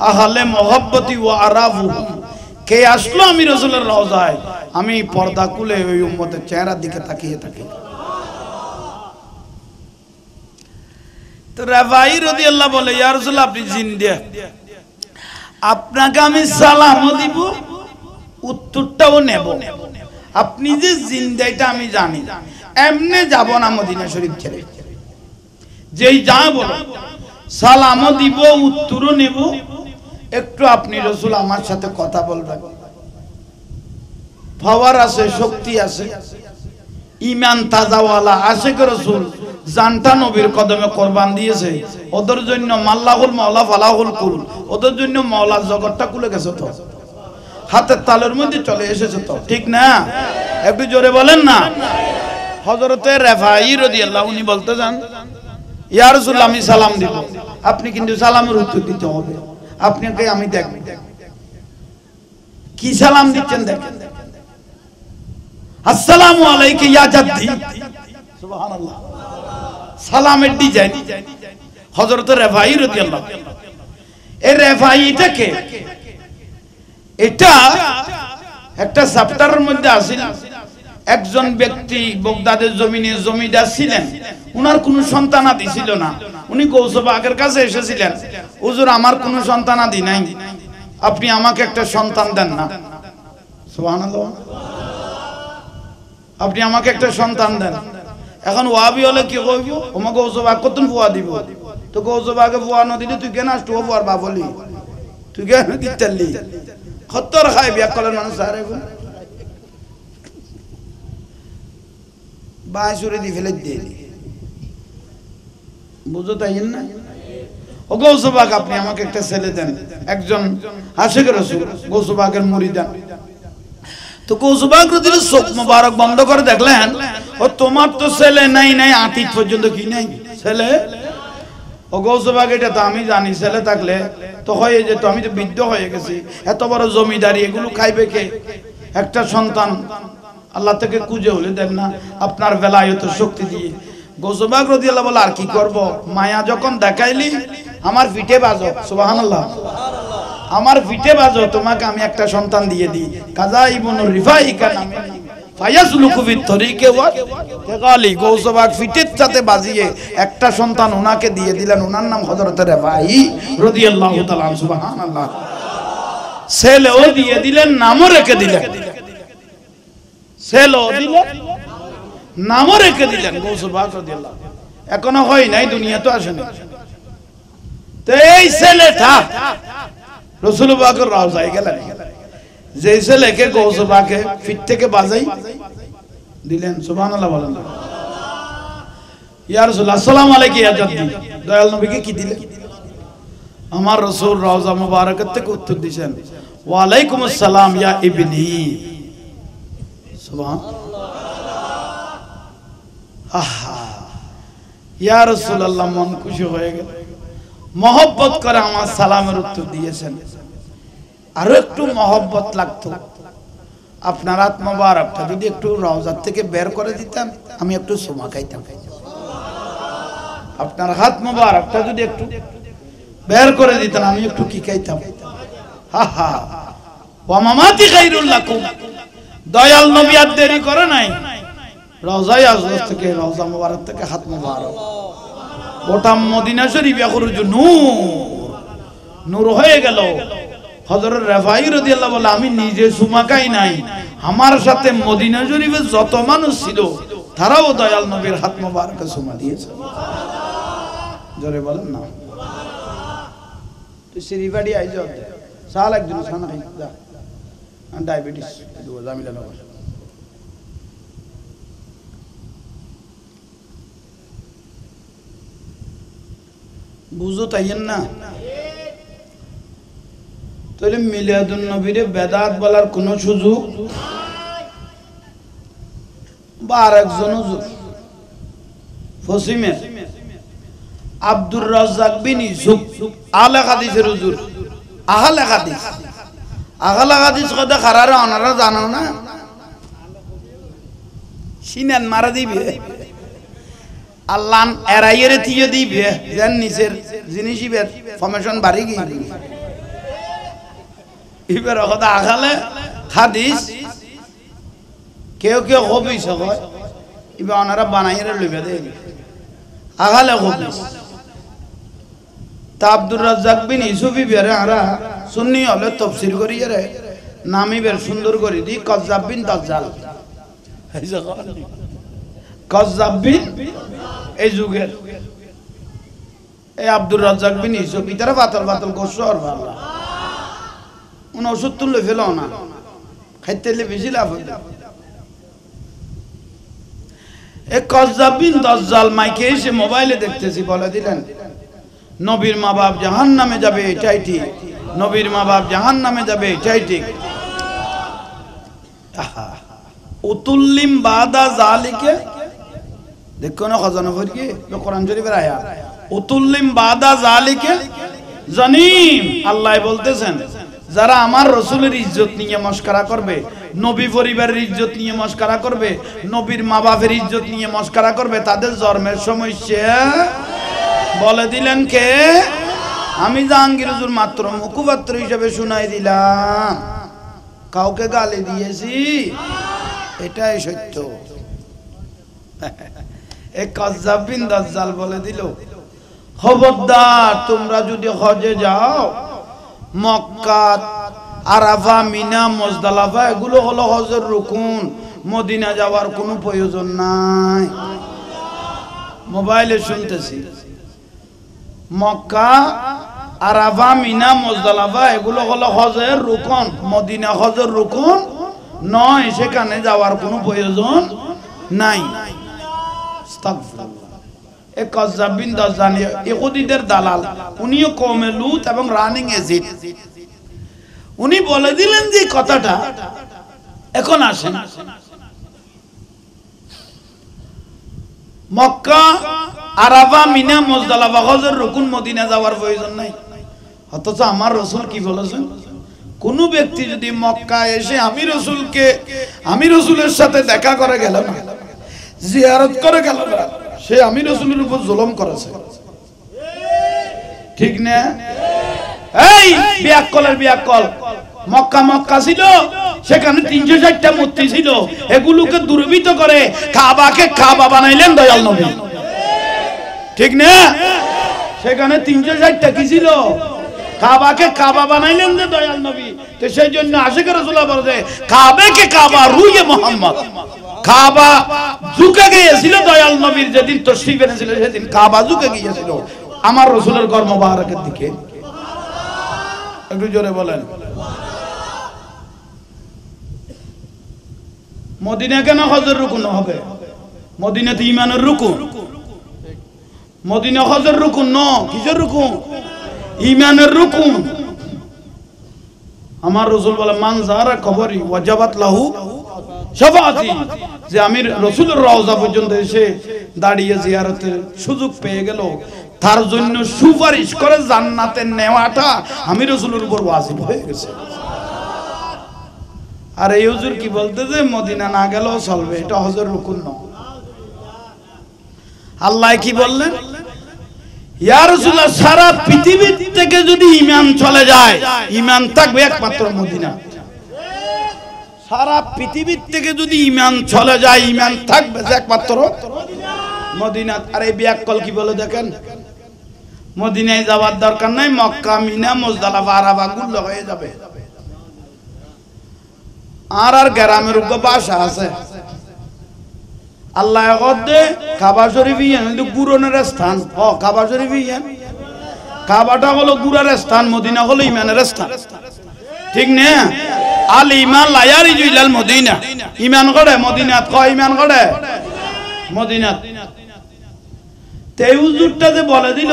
আহলে মুহাব্বতি ওয়া আরাফুহুম, কে আসলো আমি রাসূলের রওজায়, আমি পর্দা খুলে ওই উম্মতের চেহারার দিকে তাকিয়ে থাকি। তো রেফাই রাদিয়াল্লাহু বলে, ইয়া রাসূলুল্লাহ আপনি জিন্দা, আপনাকে আমি সালামও দিব, উত্তরটাও নেব, আপনি যে জিন্দা এটা আমি জানি, এমনি যাব না মদিনা শরীফ ছেড়ে, যেই যা বলো সালামও দিব, উত্তরও নেব, একটু আপনি রাসূল আমার সাথে কথা বলবেন, পাওয়ার আছে, শক্তি আছে, ঈমান তাজাওয়ালা আশিক রাসূল জানটা নবীর কদমে কুরবান দিয়েছে, ওদের জন্য মাল্লাহুল মাওলা ফালাহুল কুল, ওদের জন্য মাওলার জগৎটা খুলে গেছে, তো হাতের তালের মধ্যে চলে এসেছে, তো ঠিক না? একটু জোরে বলেন না। হযরতে রেফাই রাদিয়াল্লাহু উনি বলতে যান ইয়া রাসূলুল্লাহ আমি সালাম দিব আপনি কিন্তু সালামের উত্তর দিতে হবে আপনাকে আমি দেখব কি সালাম দিচ্ছেন দেখেন আসসালামু আলাইকা ইয়া জাদ্দি সুবহানাল্লাহ সালামের ডিজাইন হযরত রেফাই রাদিয়াল্লাহু এই রেফাইটাকে এটা একটা চ্যাপ্টারের মধ্যে আছে একজন ব্যক্তি বাগদাদের জমিনে জমিদার ছিলেন উনার কোনো সন্তানাদি ছিল না উনি গৌস পাকের কাছে এসেছিলেন হুজুর আমার কোনো সন্তানাদি নাই আপনি আমাকে একটা সন্তান দেন না সুবহানাল্লাহ আপনি আমাকে একটা সন্তান দেন এখন ওয়াবি হলে কি কইব ওমা গৌস পাক কতন ফুয়া দিব তো গৌস পাকে ফুয়া ন দিলে তুই কেন আসতো ফুয়ার বাবলি তুই কেন দিতেলি খত্তর খাই বিয়া কলের মানুষ আরে বাঁশুরে দি ফেলে দিয়ে বুঝো তাই না ও গৌসবাগ আপনি আমাকে একটা ছেলে দেন একজন আশিক রাসূল গৌসবাগের মুরিদ তো গৌসবাগ রদিল চোখ মোবারক বন্ধ করে দেখলেন ও তোমার তো ছেলে নাই নাই আতিক পর্যন্ত কি নাই ছেলে ও গৌসবাগ এটা তো আমি জানি ছেলে থাকলে তো হয়ে যেত আমি তো বৃদ্ধ হয়ে গেছি এত বড় জমিদারি এগুলো খাইবে কে একটা সন্তান আল্লাহ থেকে খুঁজে হলে দেন না আপনার বেলায়ত শক্তি দিয়ে গৌসবাগ রাদিয়াল্লাহু বলে আর কি করব মায়া যখন দেখাইলি আমার পিঠে বাজো সুবহানাল্লাহ আমার পিঠে বাজো তোমাকে আমি একটা সন্তান দিয়ে দিই কাজা ইবনে রিফাইকা নামে ফায়াসলুকু ফি তরিকে ওয়া তাকালি গৌসবাগ পিঠের সাথে বাজিয়ে একটা সন্তান ওনাকে দিয়ে দিলেন ওনার নাম হযরত রিফাই রাদিয়াল্লাহু তাআলা সুবহানাল্লাহ ছেলেও দিয়ে দিলেন নামও রেখে দিলেন ছেলে দিলেন নামও রেখে দিলেন গৌসবাগ রাদিয়াল্লাহু এখনো হয় নাই দুনিয়া তো আসেনি তো এই ছেলেটা রাসূল পাকের রওজায় গেলেন যে ছেলেকে গৌসবাগে ফিট থেকে বাজাই দিলেন সুবহানাল্লাহ বলেন ইয়া রাসূলুল্লাহ আসসালামু আলাইকুম ইয়া জাদ্দি দয়াল নবীকে কি দিলেন আমার রাসূল রওজা মুবারাকাত থেকে উত্তর দিবেন ওয়া আলাইকুম আসসালাম ইয়া ইবনি ইয়া রাসূলুল্লাহ মন খুশি হয়ে গেল মহব্বত করে আমার সালামের উত্তর দিয়েছেন আরো একটু মহব্বত লাগতো আপনার হাত মোবারকটা যদি একটু রওজা থেকে বের করে দিতেন আমি একটু সুমা খাইতাম আপনার হাত মোবারকটা যদি একটু বের করে দিতেন আমি একটু কি খাইতাম হা হা ওয়া মামাতি খায়রুল লাকুম দয়াল নবী আর দেরি করে নাই রওজায়ে আজওয়াজ থেকে রওজা মুবারক থেকে হাত মুবারক গোটা মদিনা শরীফ ইয়াখরুজু নূর হয়ে গেল হযরত রিফাই রাদিয়াল্লাহু বলে আমি নিজে সুমা খাই নাই আমার সাথে মদিনা শরীফে যত মানুষ ছিল তারাও দয়াল নবীর হাত মুবারকে সুমা দিয়েছে জোরে বলেন না তুই শ্রীবাড়ি আইজ সাল একজন সানা খাই যা ডায়াবেটিস দুয়া জামিলা নগর বুঝো তাইয়েন না তাহলে মিলাদুন নবীরে বেদাত বলার কোন সুযোগ বা আরেকজন হুজুর ফসিমের আব্দুর রাজ্জাক বিন ইউসুফ আলে হাদিসের হুজুর আহলে হাদিস আহলে হাদিস কথা খারারে ওনারা জানো না সিনান মারা দিবে আল্লাহ এরাইয়ের থিয়ে দিবে যেন নিচের জিনিসের ফরমেশন বাড়ি গিয়ে এবার কথা আখালে হাদিস কেউ কেউ হবিস হয় এবার ওনারা বানাইয়ের লইবে দেন আখালে হবিস তা আব্দুর রাজ্জাক বিন ইউসুফ বেরে আরা সুন্নি হলে তাফসীর করিয়ে রে নামি বের সুন্দর করে দি কাজ্জাব বিন দাজ্জাল কাজ্জাব বিন এই যুগের এই আব্দুর রাজ্জাক বিন ইউসুফ ইতারা বাতল বাতল করছো আর ভালো উনি ওষুধ তুললে ফেলো না খাইতে বেশি লাভ হইল এই কাজ্জাব বিন দাজ্জাল মাইকে এসে মোবাইলে দেখতেছি বলে দিলেন নবীর মা বাপ জাহান্নামে যাবে এটাই ঠিক নবীর মা বাপ জাহান্নামে যাবে এটাই ঠিক উতুল্লিম বাদা জালিকে দেখো না খজানা ফরিয়ে কোরআন শরীফের আয়াত উতুল্লিম বাদা জালিকা জানিম আল্লাহ বলতেছেন যারা আমার রাসূলের ইজ্জত নিয়ে মস্করা করবে নবী পরিবারের ইজ্জত নিয়ে মস্করা করবে নবীর মা বাপের ইজ্জত নিয়ে মস্করা করবে তাদের জন্মের সমস্যা বলে দিলেন কে আমি জাহাঙ্গীর হুজুর মাত্র মুখপাত্র হিসেবে শুনাই দিলাম কাউকে গালি দিয়েছি এটাই সত্য এক কাযযাব বিন দাজ্জাল বলে দিল খবরদার তোমরা যদি হজে যাও মক্কা আরাফা মিনা মুজদালিফা এগুলো হলো হজের রুকুন মদিনা যাওয়ার কোনো প্রয়োজন নাই মোবাইলে শুনতেছি মক্কা আরাফা মিনা মুজদালিফা এগুলো হলো হজের রুকুন মদিনা হজের রুকুন নয় সেখানে যাওয়ার কোনো প্রয়োজন নাই আস্তাগফিরুল্লাহ এক কাযযাব বিন দাজ্জাল ইহুদিদের দালাল উনিও কওমে লূত এবং রানিং এজিদ উনি বলে দিলেন যে কথাটা এখন আসেন মক্কা আরাফা মিনা মুজদালিফা হজের রুকুন মদিনা যাওয়ার প্রয়োজন নাই অথচ আমার রাসূল কি বলেছেন কোন ব্যক্তি যদি মক্কা এসে আমি রাসূলের সাথে দেখা করে গেল না জিয়ারত করে গেল না সে আমি রাসূলের উপর জুলুম করেছে ঠিক না এই বিয়াক্কল মক্কা ছিল সেখানে 360টা মূর্তি ছিল এগুলোকে দুর্বৃত্ত করে কাবাকে কাবা বানাইলেন দয়াল নবী ঠিক না সেখানে 360টা কি ছিল কাবাকে কাবা বানাইলেন যে দয়াল নবী তো সেই জন্য আশিক রাসূলুল্লাহ বলে কাবাকে কাবা রুয়ে মুহাম্মদ কাবা ঝুঁকে গিয়েছিল দয়াল নবীর যেদিন তশরীফ এনেছিল সেদিন কাবা ঝুঁকে গিয়েছিল আমার রাসূলের ঘর মোবারকের দিকে একটু জোরে বলেন মদিনা কেন হজের রুকুন হবে মদিনাতে ঈমানের রুকুন মদিনা হজের রুকুন ন কিসের রুকুন ঈমানের রুকুন আমার রাসূল বলে মান যারা কবরি ওয়াজাবাত লাহু শাফাআতি যে আমি রাসূলের রওজা পর্যন্ত এসে দাঁড়িয়ে জিয়ারতের সুযোগ পেয়ে গেল তার জন্য সুপারিশ করে জান্নাতে নেওয়াটা আমি রাসূলের উপর ওয়াজিব হয়ে গেছে আর এই হুজুর কি বলতে যে মদিনা না গেলেও চলবে এটা হজের রুকুন না আল্লাহ কি বললেন ইয়া রাসূলুল্লাহ সারা পৃথিবী থেকে যদি ঈমান চলে যায় ঈমান থাকবে একমাত্র মদিনা সারা পৃথিবী থেকে যদি ঈমান চলে যায় ঈমান থাকবে একমাত্র মদিনা আর এই বিয়াক্কল কি বলে দেখেন মদিনায় যাওয়ার দরকার নাই মক্কা মিনা মুজদালিফা আরাফা গুলো হয়ে যাবে আর গ্রামের উপর ভাষা আছে আল্লাহ কদে কাবা শরীফ ইয়ান গুরনের স্থান কাবা শরীফ ইয়ান কাবাটা হলো গুরার স্থান মদিনা হলো ঈমানের স্থান ঠিক না আল ঈমান লা ইয়ারিজু ইলাল মদিনা ঈমান করে মদিনাত কয় ঈমান করে মদিনাত তে হুজুরটা যে বলে দিল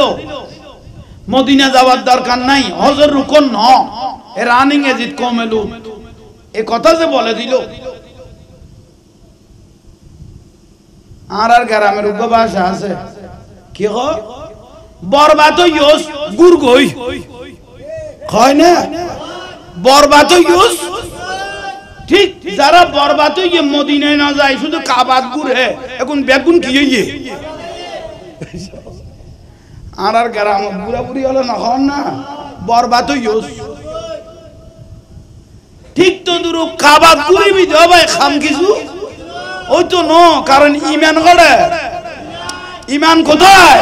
মদিনা যাওয়ার দরকার নাই হজের রুকন ন এ রানিং এজিদ কওমে লূত এই কথা যে বলে দিল আর গ্রামের উপভাষা আছে কি বরবাদ ইউস গুরগই কয় না বরবাদ ইউস ঠিক যারা বরবাদ ইয়ে মদিনায় না যায় শুধু কাবাত ঘুরে এখন বেগুন কি ইয়ে আর গ্রাম পুরাপুরি হলো না হন না বরবাদ ইউস ঠিক তো দূর কাবাত ঘুরিবি দে ভাই খাম কিছু ওই তো ন কারণ ঈমান করে ঈমান কোথায়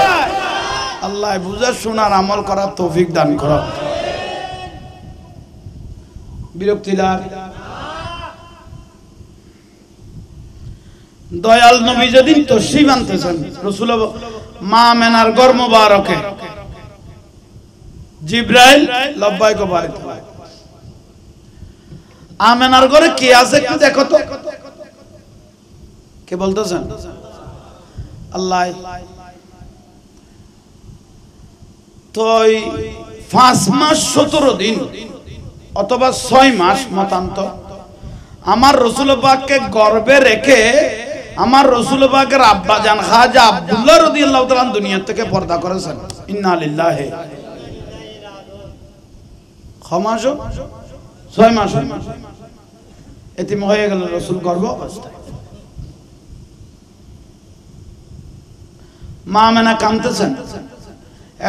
আল্লাহ বুঝার শোনার আমল করার তৌফিক দান করো বিরক্তি লাগ দয়াল নবী যেদিন তশরীফ আনতেছেন রাসূল মা আমেনার ঘর মোবারকে জিবরাইল লব্বাইক বারিক আমেনার ঘরে কে আছে একটু দেখো তো কে বলতেছেন আল্লাহ তো 5 মাস 17 দিন অথবা 6 মাস মতান্তর আমার রাসূল পাককে গর্ভে রেখে আমার রাসূল পাকের আব্বা জান খাজা আব্দুল্লাহ রাদিয়াল্লাহু তাআলা দুনিয়া থেকে পর্দা করেছেন। ইন্না লিল্লাহি খমাস 6 মাস এতিম হয়ে গেল রাসূল গর্ভ অবস্থায়। মা আমেনা কাঁদতেছেন,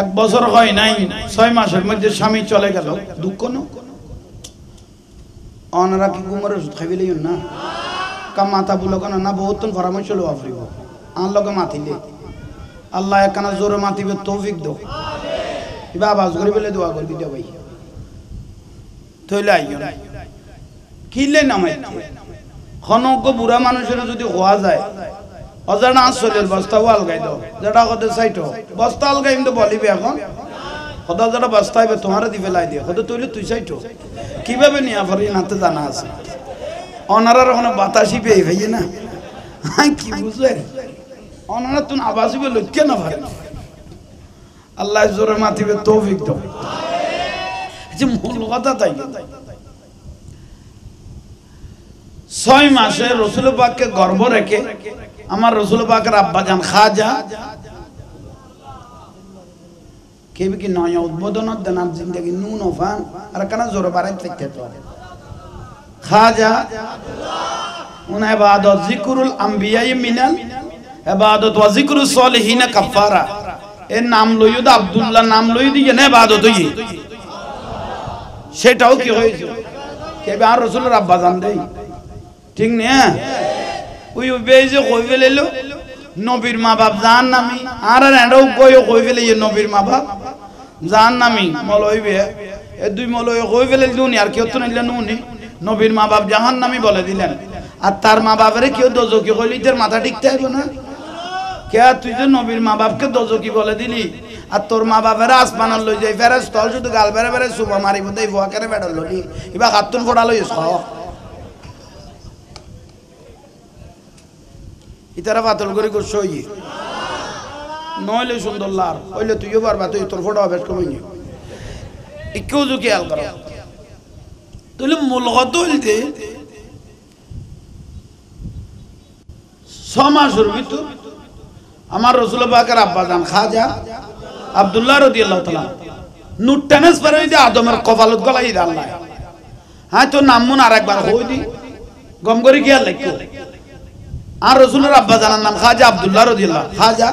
1 বছর হয় নাই 6 মাসের মধ্যে স্বামী চলে গেল। দুঃখ না অনারা কি ঘুমের ওষুধ খাইবেলেই না কা মাথা বুলো কেন না বহুত পরামর্শ লো আফরিব আর লগে মাতিলে আল্লাহ একখানা জোরে মাতিবে তৌফিক দো এবার আওয়াজ করে বলে দোয়া করবি দে ভাই তইলে আইও কিলে নামাই খনক বুড়া মানুষের যদি হওয়া যায় অজানা আসলের বস্তা আলগাই দাও যেটা কত সাইটো বস্তা আলগাই কিন্তু বলিবি এখন খোদা যেটা বস্তা হইবে তোমার দি ফেলাই দিয়ে খোদা তৈলে তুই সাইটো কিভাবে নিয়ে পারি নাতে জানা আছে অনারার ওখানে বাতাসি পেয়ে ভাইয়ে না কি বুঝলেন অনারা তুমি আবাসিবে লক্ষ্য না পারে আল্লাহ জোরে মাতিবে তৌফিক দাও যে মূল কথা তাই 6 মাসে রাসূল পাককে গর্ভ রেখে আমার রাসূল পাকের আব্বা জান খাজা কেবি কি নয় উদ্বোধন দেনার জিন্দেগি নুন ওফান আর কেন জোরে বাড়াই থাকতে তো খাজা উন ইবাদত যিকরুল আম্বিয়া মিনাল ইবাদত ওয়া যিকরুস সালিহিন কাফারা এর নাম লইদ আব্দুল্লাহ নাম লইদ ইয়ে ইবাদত হই সেটাও কি হয়েছে কেবি আর রাসূলের আব্বা জান দেই ঠিক না ওই বেজে কই ফেলেলো নবীর মা বাপ জাহান্নামী আর এন্ডও কই ফেলে নবীর মা বাপ জাহান্নামী মলইবে এ দুই মলই কই ফেলে দুনি আর কেউ তো নিলে নুনি নবীর মা বাপ জাহান্নামী বলে দিলেন আর তার মা বাপরে কেউ দোজকি কইলি তোর মাথা ঠিকতে হবে না কে তুই যে নবীর মা বাপকে দোজকি বলে দিলি আর তোর মা বাপের আসমানের লই যাই ফেরেস তল শুধু গাল বেড়ে বেড়ে সুবা মারিব দেই ভুয়া করে বেড়াল লই এবার হাতুন ফোড়া লই ইতারা বাতল করে সই নইলে সুন্দর লার হইলে তুইও পারবা তুই তোর ফটো বেশ কমাই একটু যদি খেয়াল কর তাহলে মূল কথা হইতে 6 মাসের ভিতর আমার রাসূল পাকের আব্বা জান খাজা আব্দুল্লাহ রাদিয়াল্লাহু তাআলা নূর ট্রান্সফার হইতে আদমের কপালত গলাই দে আল্লাহ হ্যাঁ তো নাম মন আরেকবার হই দি গম করে কি আর লিখো আর রাসূলের আব্বা জানার নাম খাজা আব্দুল্লাহ রাদিয়াল্লাহু খাজা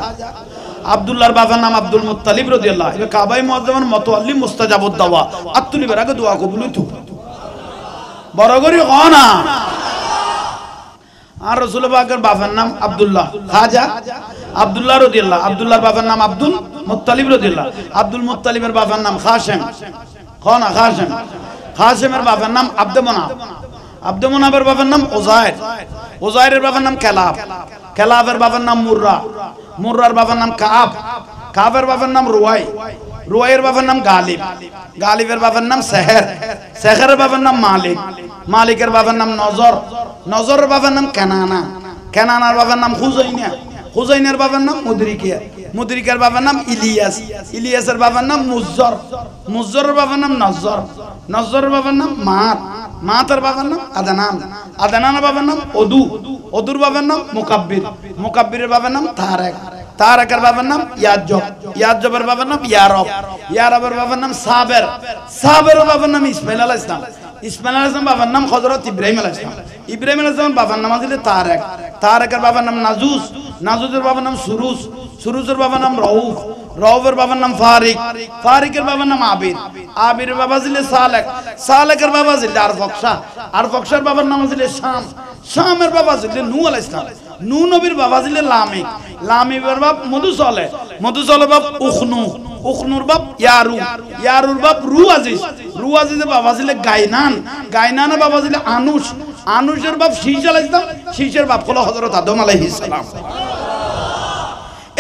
আব্দুল্লাহর বাবার নাম আব্দুল মুত্তালিব রাদিয়াল্লাহু এটা কাবায়ে মুআজ্জামান মুতাওয়াল্লি মুস্তাজাবুদ দাওয়া আত্তুলিবের আগে দোয়া কবুল হইতো বড় করে কোনা আর রাসূল পাকের বাবার নাম আব্দুল্লাহ খাজা আব্দুল্লাহ রাদিয়াল্লাহু আব্দুল্লাহর বাবার নাম আব্দুল মুত্তালিব রাদিয়াল্লাহু আব্দুল মুত্তালিবের বাবার নাম খাশেম কোনা খাশেম খাশেমের বাবার নাম আব্দুমনাফ আব্দুমনাফের বাবার নাম উযায়ের উযায়েরের বাবার নাম কালাব কালাবের বাবার নাম মুররা মুররার বাবার নাম কাব কাবের বাবার নাম রুয়াই রুয়াইয়ের বাবার নাম গালিব গালিবের বাবার নাম সেহের সেহেরের বাবার নাম মালিক মালিকের বাবার নাম নজর নজরের বাবার নাম কানানা কানানার বাবার নাম হুজাইনা হুজাইনের বাবার নাম মুদরিকিয়া মুদরিকের বাবার নাম ইলিয়াস ইলিয়াসের বাবার নাম মুজ্জর মুজ্জরের বাবার নাম নজর নজরের বাবার নাম মাত মাতার বাবার নাম আদনান আদনানের বাবার নাম ওদু ওদুর বাবার নাম মুকাব্বির মুকাব্বিরের বাবার নাম তারেক তারেকের বাবার নাম ইয়াজব ইয়াজবের বাবার নাম ইয়ারব ইয়ারবের বাবার নাম সাবের সাবেরের বাবার নাম ইসমাইল আলাইহিস সালাম ইসমাইল আলাইহিস সালাম বাবার নাম হযরত ইব্রাহিম আলাইহিস সালাম ইব্রাহিম আলাইহিস সালাম বাবার নাম ছিল তারেক তারেকের বাবার নাম নাজুস নাজুসের বাবার নাম সুরুস সুরুসের বাবার নাম রউফ রউফের বাবার নাম ফারিক ফারিকের বাবার নাম আবির আবিরের বাবা ছিল সালেক সালেকের বাবা ছিল আরফকশা আরফকশার বাবার নাম ছিল শাম শামের বাবা ছিল নূহ আলাইহিস সালাম নূহ নবীর বাবা ছিল লামিক লামিকের বাপ মধুসলে মধুসলের বাপ উখনু উখনুর বাপ ইয়ারু ইয়ারুর বাপ রুয়াজিজ রুয়াজিজের বাবা ছিল গায়নান গায়নানের বাবা ছিল আনুশ আনুশের বাপ শীশ আলাইহিস সালাম শীশের বাপ হলো হযরত আদম আলাইহিস সালাম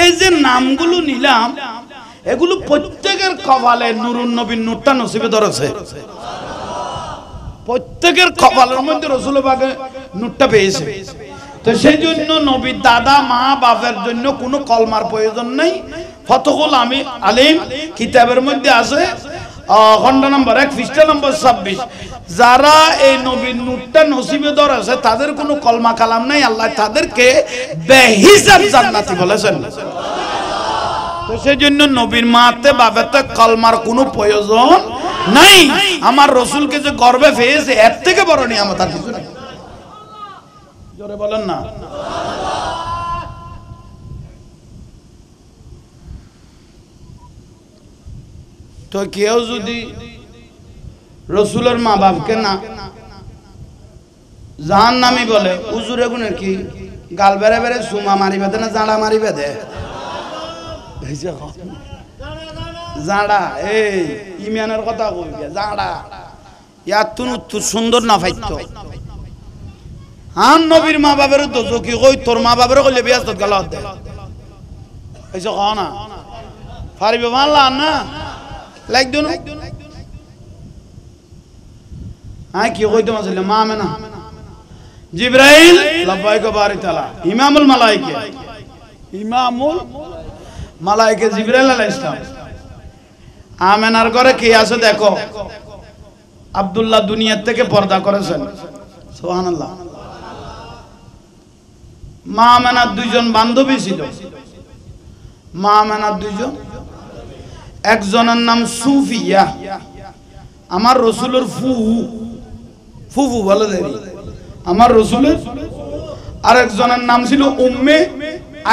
এই যে নামগুলো নিলাম এগুলো প্রত্যেকের কপালে নুরুন নবীর নূরটা নসিবে ধরেছে প্রত্যেকের কপালের মধ্যে রাসূল পাকের নূরটা পেয়েছে তো সেই জন্য নবীর দাদা মা বাপের জন্য কোনো কলমার প্রয়োজন নেই ফতহুল আলিম কিতাবের মধ্যে আছে খণ্ড নম্বর 1 পৃষ্ঠা নম্বর 26 যারা এই নবীর নূরটা নসিবে ধরেছে তাদের কোনো কলমা কালাম নাই, আল্লাহ তাদেরকে বেহিসাব জান্নাতি বলেছেন। তো সেই জন্য নবীর মাতে বাবাতে কলমার কোনো প্রয়োজন নাই। আমার রসুলকে যে গর্বে পেয়েছে এর থেকে বড় নিয়ামত আর কিছু নাই। জোরে বলেন না। তো কেউ যদি রসুলের মা বাপকে না জাহান্নামী বলে, হুজুর এগুনের কি গাল বেড়ে বেড়ে সুমা মারি বেঁধে না জাঁড়া মারি বেঁধে? জাঁড়া এই ইমানের কথা কইবে জাঁড়া ইয়ার তুন উত্তর সুন্দর না ফাইতো। আন নবীর মা বাপের দোষ কি কই, তোর মা বাপের কইলে বিয়াস তো গাল দে এইসব খাও না পারিবে মানলা না লাইক দোনো। আয় কি কইতে মাসলে মা আমেনা জিবরাইল লাব্বাইক বারি তাআলা ইমামুল মালায়েকা, ইমামুল মালায়েকা জিবরাইল আলাইহিস সালাম। আমেনার ঘরে কে আছে দেখো? আব্দুল্লাহ দুনিয়া থেকে পর্দা করেছেন, সুবহানাল্লাহ। মা আমেনার দুইজন বান্ধবী ছিল। মা আমেনার দুইজন, একজনের নাম সুফিয়া, আমার রসুলের ফুফু বলে দেরি আমার রসুলের। আর একজনের নাম ছিল উম্মে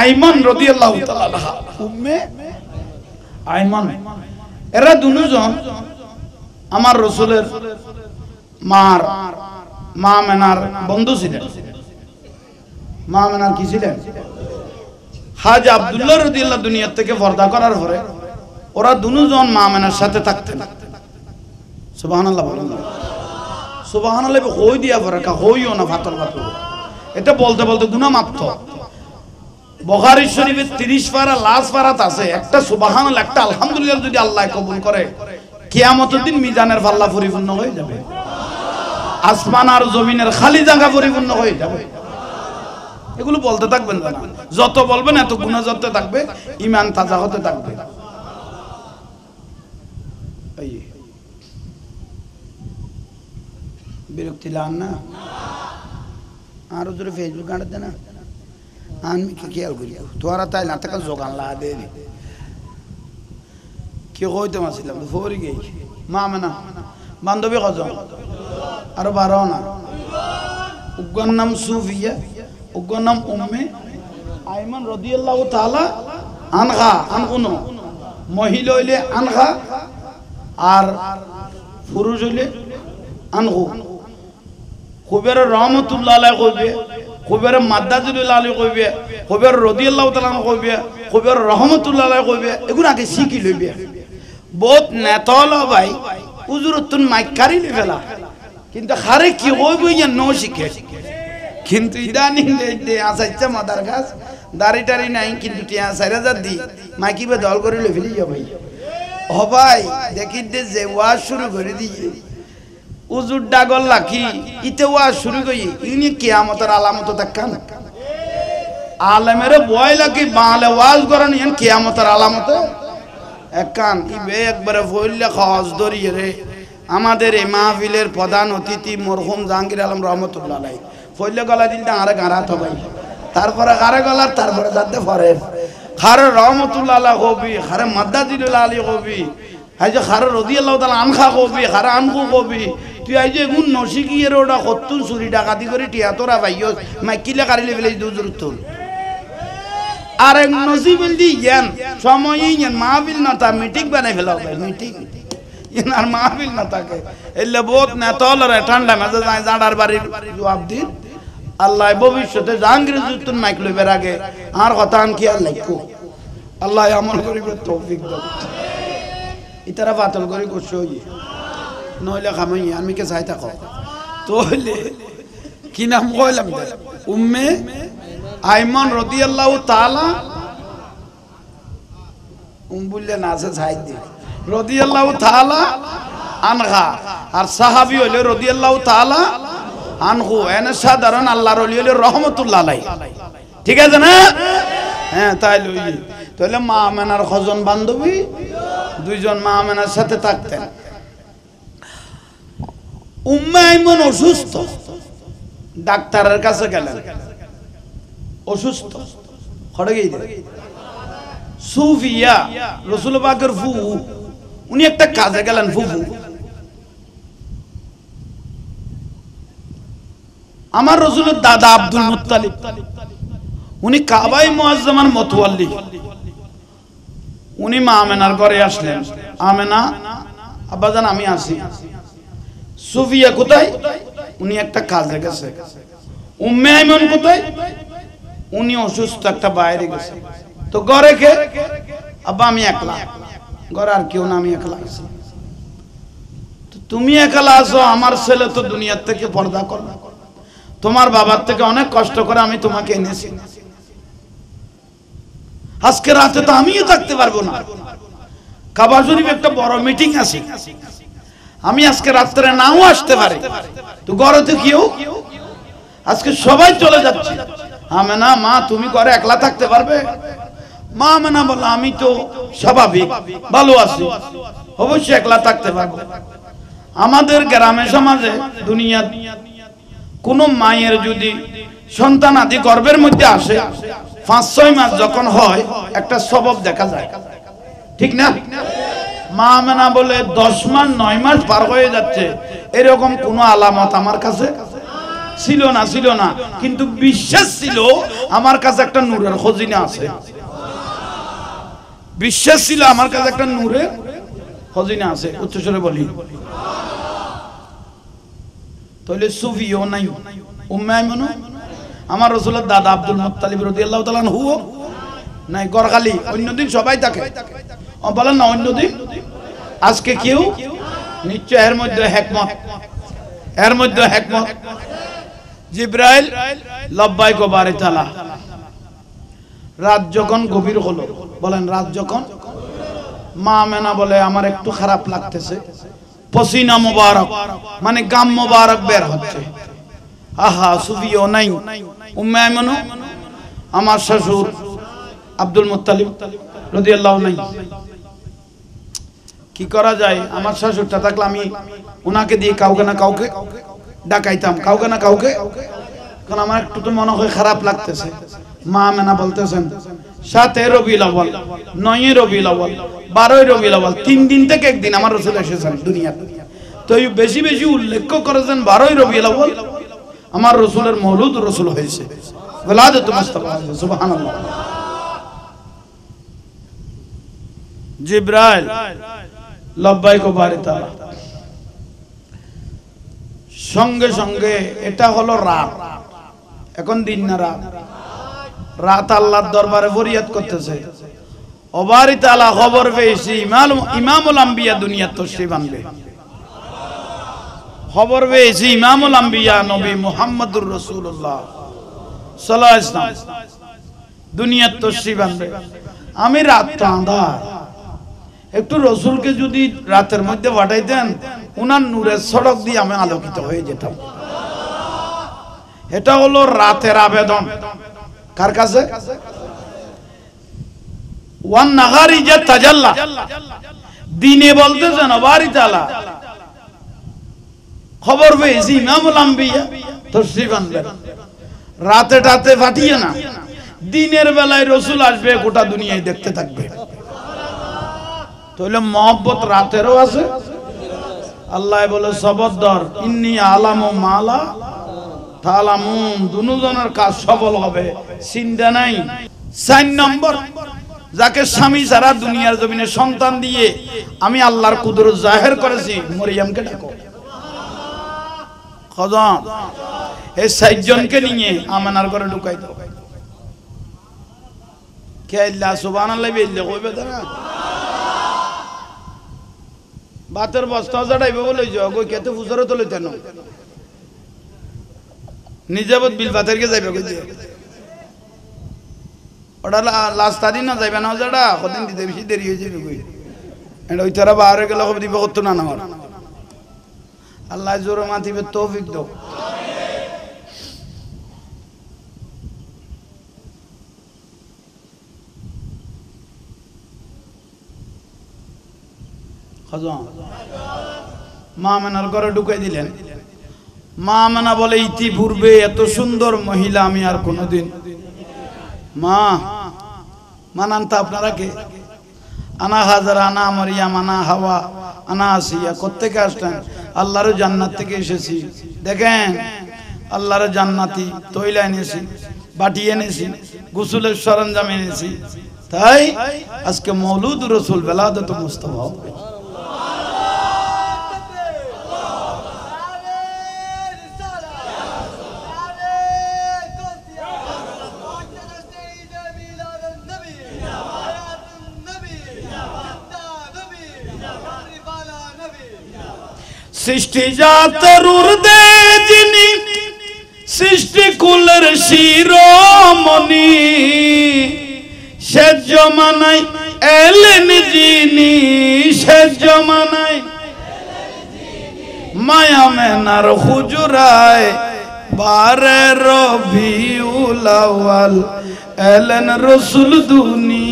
আইমান রাদিয়াল্লাহু তাআলা আনহা, উম্মে আইমান। এরা দুজন আমার রসুলের মার মা আমেনার বন্ধু ছিলেন। মা আমেনার কি ছিলেন? হাজী আব্দুল্লাহ রাদিয়াল্লাহু দুনিয়া থেকে পর্দা করার পরে ওরা দুজন মা আমেনার সাথে থাকতেন। সুবহানাল্লাহ বলেন না। সুবহানাল্লাহ কই দিয়া পরে কা হইও না ফাতল ফাতল, এটা বলতে বলতে গুনাহ মাপত। বুখারী শরীফে 30 পারা লাস্ট পারাত আছে একটা সুবহানাল্লাহ একটা আলহামদুলিল্লাহ যদি আল্লাহ কবুল করে কিয়ামতের দিন মিজানের পাল্লা পরিপূর্ণ হয়ে যাবে, আসমান আর জমিনের খালি জায়গা পরিপূর্ণ হয়ে যাবে। এগুলো বলতে থাকবেন না, যত বলবেন এত গুনাহ যত থাকবে, ঈমান তাজা হতে থাকবে। বিরক্তি লান না আর জোরে ফেসবুক আনতে না আমি কি খেয়াল করি তোরা তাই না থাকা জোগান লাগা দে কি কইতে মাছিলাম ফরি গই মা মানা বান্ধবী কজন আর 12 না। উগ্গর নাম সুফিয়া, উগ্গর নাম উম্মে আইমান রাদিয়াল্লাহু তাআলা আনহা। আনকুনো মহিলা হইলে আনহা আর পুরুষ হইলে আনহু। খুবের রহমতুল্লাহ আলাইহি কইবে, খুবের মাদ্দাজুল্লাহ আলাইহি কইবে, খুবের রাদিয়াল্লাহু তাআলা কইবে, খুবের রহমতুল্লাহ আলাইহি কইবে। এগুলো আগে শিখি লইবে। বহুত নেতল ভাই হুজুরতুন মাইকারি ফেলা, কিন্তু হারে কি কইবে ইয়া ন শিখে। কিন্তু ইদানিং দে আসাইছে মাদার গাছ দাড়ি নাই, কিন্তু টিয়া 4000 দি মাইকিবে দল করে লই ফেলি ভাই। ও ভাই দেখি দে যে ওয়াজ শুরু করে দিয়ে উজুর ডাগল লাখি ইতে ওয়াজ শুরু করি ইনি কিয়ামতের আলামত দেখান। আলেমের বয় লাখি বালে ওয়াজ করেন ইন কিয়ামতের আলামত একান ইবে একবারে ফইলে খাওয়াজ ধরিয়ে রে। আমাদের এই মাহফিলের প্রধান অতিথি মরহুম জাহাঙ্গীর আলম রহমতুল্লাহ আলাইহি ফইলে গলা দিলটা আরে গারাত ভাই, তারপরে গারে গলার তারপরে যাতে পরে খারে রহমতুল্লাহ আলাইহি কবি, খারে মাদ্দাজিদুল আলী কবি, হাইজে খারে রাদিয়াল্লাহু তাআলা আনহা কবি, খারে আনহু কবি। তুই আইজে গুণ নসিকিয়ের ওটা কত্তুন চুরি ডাকাতি করে টিয়া তোরা ভাইও মাইকিলে কারিলে ফেলে দুজুর তোর আর এক নসিবিল দি জ্ঞান সময় ইয়ান মাহফিল না তা মিটিং বানাই ফেলা মিটিং ইয়ান আর মাহফিল না থাকে এলে বহুত না তলরে ঠান্ডা মেজে যায় জাডার বাড়ির জবাব দিন। আল্লাহ ভবিষ্যতে জাহাঙ্গীর জুতুন মাইক লইবার আগে আর কথা আন কি আর লাইকো আল্লাহ আমল করিবে তৌফিক দাও। ইতারা বাতল করে করছো নইলে খামাই আমি কে চাই থাকো তোলে কি নাম কইলাম উম্মে আইমান রাদিয়াল্লাহু তাআলা বললে না আছে ছাই দি রাদিয়াল্লাহু তাআলা আনহা। আর সাহাবী হইলে রাদিয়াল্লাহু তাআলা আনহু। এনে সাধারণ আল্লাহর ওলি হইলে রহমাতুল্লাহ আলাইহি। ঠিক আছে না? হ্যাঁ তাই লই তাহলে মা আমেনার খজন বান্ধবী দুইজন মা আমেনার সাথে থাকতেন। উম্মে আইমন অসুস্থ, ডাক্তারের কাছে গেলেন, অসুস্থ খড়ে গিয়ে সুফিয়া রাসূল পাকের ফুফু, উনি একটা কাজে গেলেন। ফুফু আমার রাসূলের দাদা আব্দুল মুত্তালিব, উনি কাবায়ে মুআজ্জামার মতওয়াল্লি। উনি মা আমেনার ঘরে আসলেন। আমেনা, আব্বাজান আমি আসি। সুফিয়া কোথায়? উনি একটা কাজে গেছে। উম্মে আইমন কোথায়? উনি অসুস্থ, একটা বাইরে গেছে। তো ঘরে কে? আব্বা আমি একলা, ঘরে আর কেউ না, আমি একলা আছি। তুমি একলা আছো, আমার ছেলে তো দুনিয়ার থেকে পর্দা করলো, তোমার বাবার থেকে অনেক কষ্ট করে আমি তোমাকে এনেছি। আজকে রাতে তো আমিও থাকতে পারবো না, কাবা শরীফে একটা বড় মিটিং আছে, আমি আজকে রাত্রে নাও আসতে পারি। তো ঘরে তো কেউ, আজকে সবাই চলে যাচ্ছে। আমেনা মা তুমি ঘরে একলা থাকতে পারবে? মা আমেনা বলল আমি তো স্বাভাবিক ভালো আছি, অবশ্যই একলা থাকতে পারবো। আমাদের গ্রামে সমাজে দুনিয়া কোন মায়ের যদি সন্তান আদি গর্ভের মধ্যে আসে, 5-6 মাস যখন হয় একটা স্বভাব দেখা যায়, ঠিক না? মা আমেনা বলে 10 মাস 9 মাস পার হয়ে যাচ্ছে, এরকম কোন আলামত আমার কাছে ছিল না, কিন্তু বিশ্বাস ছিল আমার কাছে একটা নূরের খজিনা আছে। বিশ্বাস ছিল আমার কাছে একটা নূরের খজিনা আছে। উচ্চস্বরে বলি তাহলে সুফিও নাই, উম্মে আইমনও, আমার রাসূলের দাদা আব্দুল মুত্তালিব রাদিয়াল্লাহু তাআলা আনহু নাই। গরখালি অন্যদিন সবাই থাকে, বলেন না অন্যদিন, আজকে কেউ নিশ্চয়। এর মধ্যে হিকমত, জিবরাইল লব্বাইক ওয়া বারিক তাআলা। রাত যখন গভীর হলো, বলেন রাত যখন, মা আমেনা বলে আমার একটু খারাপ লাগতেছে, পসিনা মুবারক মানে গাম মুবারক বের হচ্ছে। আহা সুফিও নাই, উম্মে আইমনও, আমার শ্বশুর আব্দুল মুত্তালিব রাদিয়াল্লাহু নাই। কি করা যায়? আমার শ্বশুরটা থাকলে আমি উনাকে দিয়ে কাউকে না কাউকে ডাকাইতাম, কাউকে না কাউকে, কারণ আমার একটু তো মনে হয় খারাপ লাগতেছে। মা আমেনা বলতেছেন 7 রবিউল আউয়াল, 9 রবিউল আউয়াল, 12 রবিউল আউয়াল, 3 দিন থেকে একদিন আমার রাসূল এসেছেন দুনিয়াতে। তো এই বেশি বেশি উল্লেখ করেছেন 12 রবিউল আউয়াল আমার রাসূলের মওলুদ রাসূল হয়েছে, ওলাদত মুস্তাফা, সুবহানাল্লাহ। জিবরাইল লব্বাইক ওয়া বারিক তাআলা, সঙ্গে সঙ্গে এটা হলো রাত, এখন দিন না রাত, রাত আল্লাহর দরবারে ফরিয়াদ করতেছে। ও বারিক তাআলা খবর পেয়েছি ইমামুল আম্বিয়া দুনিয়ার তশরিফ আনবে, খবর পেয়েছি ইমামুল আম্বিয়া নবী মুহাম্মদুর রাসূলুল্লাহ সাল্লাল্লাহু আলাইহি ওয়াসাল্লাম দুনিয়ার তশরিফ আনবে। আমি রাত তো আঁধার, একটু রসুলকে যদি রাতের মধ্যে পাঠাইতেন, উনার নূরের সড়ক দিয়ে আমি আলোকিত হয়ে যেতাম। এটা হলো রাতের আবেদন। কার কাছে? ওয়ান নাহারি যে তাজাল্লা, দিনে বলতেছেন বারি তাআলা খবর পেয়েছি ইমামুল আম্বিয়া তশরিফ আনবেন। রাতে টাতে পাঠিয়ে না, দিনের বেলায় রসুল আসবে, গোটা দুনিয়ায় দেখতে থাকবে। তাহলে মহব্বত রাতেরও আছে। আল্লাহ বলে সবরদার, ইন্নী আলামু মালা তালামুন, দুজনের কাজ সফল হবে, চিন্তা নাই। 4 নম্বর, যাকে স্বামী ছাড়া দুনিয়ার জমিনে সন্তান দিয়ে আমি আল্লাহর কুদরত জাহের করেছি, মরিয়মকে ডাকো। খজান এই 4 জনকে নিয়ে আমেনার ঘরে ঢুকাই দাও। কে আল্লাহ সুবহানাল্লাহ বললে কইবে না, বাতের বস্তা জড়াইবে বলে যাও, কেতে ফুসরে তোলে তেন নিজাবত বিল বাতেরকে যাইবে কইছে, ওটা লাস্ট দিন না যাইবে না, ওটা কদিন দিতে বেশি দেরি হয়ে যাবে কই, এটা ওই তারা বাহারে গেলে খবর দিবে কত না আমার। আল্লাহ জোরে মাতিবে তৌফিক দাও। মা আমেনার ঘরে ঢুকাই দিলেন। মা আমেনা বলে ইতিপূর্বে এত সুন্দর মহিলা আমি আর কোনোদিন। মা মানানতা আপনারা কে? আনা হাজার, আনা মারিয়াম, আনা হাওয়া, আনা আসিয়া। কোত্থেকে আসলেন? আল্লাহর জান্নাত থেকে এসেছি। দেখেন আল্লাহর জান্নাতি তৈলা এনেছি, বাটি এনেছি, গোসলের সরঞ্জাম এনেছি। তাই আজকে মৌলুদ রসুল বেলাদত মুস্তাফা হবে। সৃষ্টি জাতের উর্দে যিনি, সৃষ্টি কুলের শিরোমণি, শেষ জমানায় এলেন যিনি, শেষ জমানায় মায়া মেনার হুজুরায়, 12 রবিউল আউয়াল এলেন রসুল দুনি,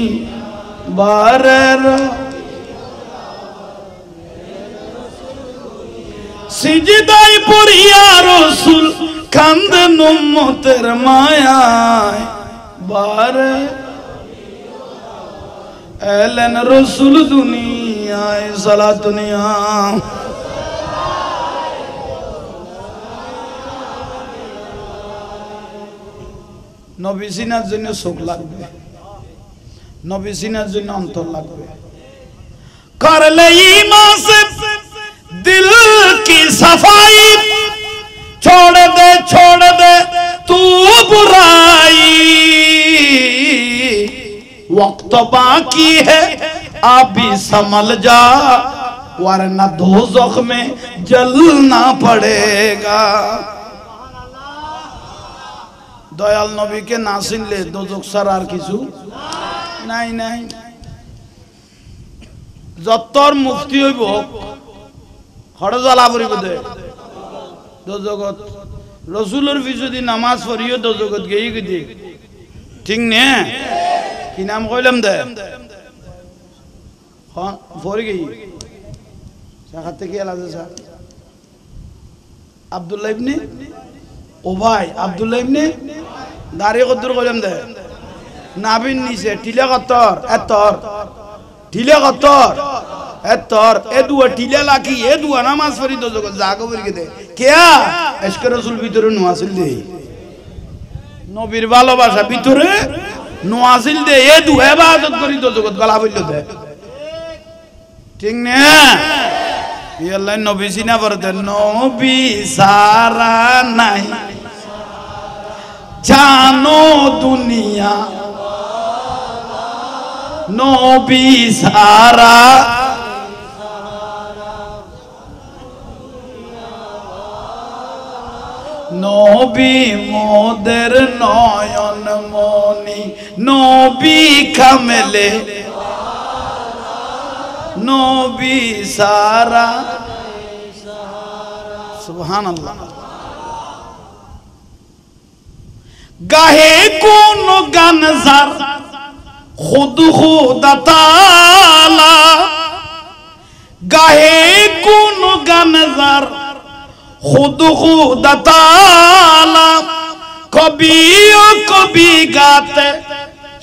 12 সিজদায় পড়িয়া রসুল কান্দেন উম্মতের মায়ায়, 12 এলেন রসুল দুনিয়ায়। সালাতুনিয়া নবী সিনার জন্য চোখ লাগবে, নবী সিনার জন্য অন্তর লাগবে। করলে ঈমান সে दिल की सफाई, छोड़ दे तू बुराई, वक्त बाकी है अभी संभल जा, वरना दोज़ख में जलना पड़ेगा। दयाल नबी के ना চিনলে দোজখ ছাড়া আর কিছু নাই নাই। যতর মুক্তি হইব হরজালা পরিব দে দোজগত। রসুলের পিছু নামাজ পড়িও দোজগত গেই গিয়ে ঠিক নে। কি নাম কইলাম দে পড়ে গেই শাখার থেকে আলাদা স্যার আব্দুল্লাহ ইবনে ওবাই, আব্দুল্লাহ ইবনে দাঁড়িয়ে কদ্দুর কইলাম দে নাবিন নিচে টিলা কত্তর এত্তর, টিলা কত্তর এত্তর, এ দুয়া টিলা লাকি, এ দুয়া নামাজ পড়ি তো জগৎ জাগো বলি দে কেয়া এসকে রসুল ভিতরে নোয়াছিল দে, নবীর ভালোবাসা ভিতরে নোয়াছিল দে, এ দুয়া ইবাদত করি তো জগৎ গলা বলল দে ঠিক না। ইয়াল্লাহ নবী সিনা পড়তে নবী সারা নাই জানো দুনিয়া, নবী সারা নবী মোদের নয়ন মনি, নবী কামেলে নবী সারা। সুবহানাল্লাহ। গাহে কোন গান যার খুদ খুদা তাআলা, গাহে কোন গান যার খুদ খুদা তাআলা, কবি ও কবি গাতে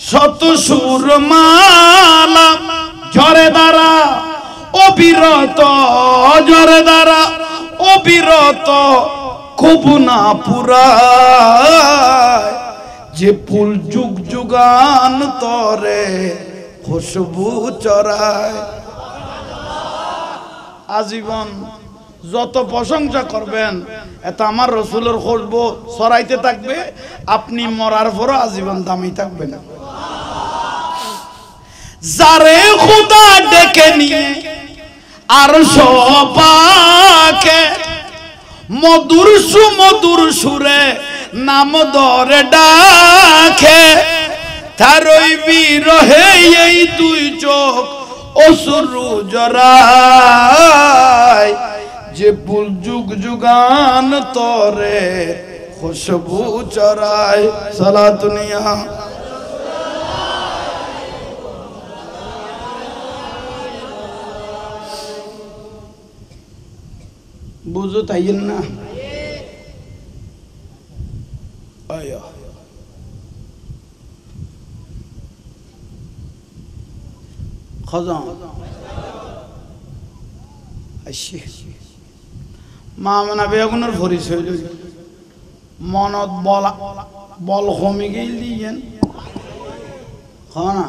শত সুর মালা, ঝরে দ্বারা অবিরত, ঝরে দ্বারা অবিরত কবু না পুরায়, যে ফুল যুগ যুগান তরে খুশবু চড়ায়। আজীবন যত প্রশংসা করবেন এত আমার রসুলের খুশবু ছড়াইতে থাকবে, আপনি মরার পরও আজীবন দামি থাকবেন। যারে খুদা ডেকে নিয়ে আর সপাকে মধুর সুমধুর সুরে নাম ধরে ডাকে, তারই বিরহে এই দুই চোখ অশ্রু জড়ায়, যে ফুল যুগ যুগান তরে খুশবু চড়ায়। সালাতুনিয়া বুঝো তাইয়েন না আয়া খজান আইছি মামনা বেগুনের পরিচয় লই মনত বল কমে গেল দিয়েন না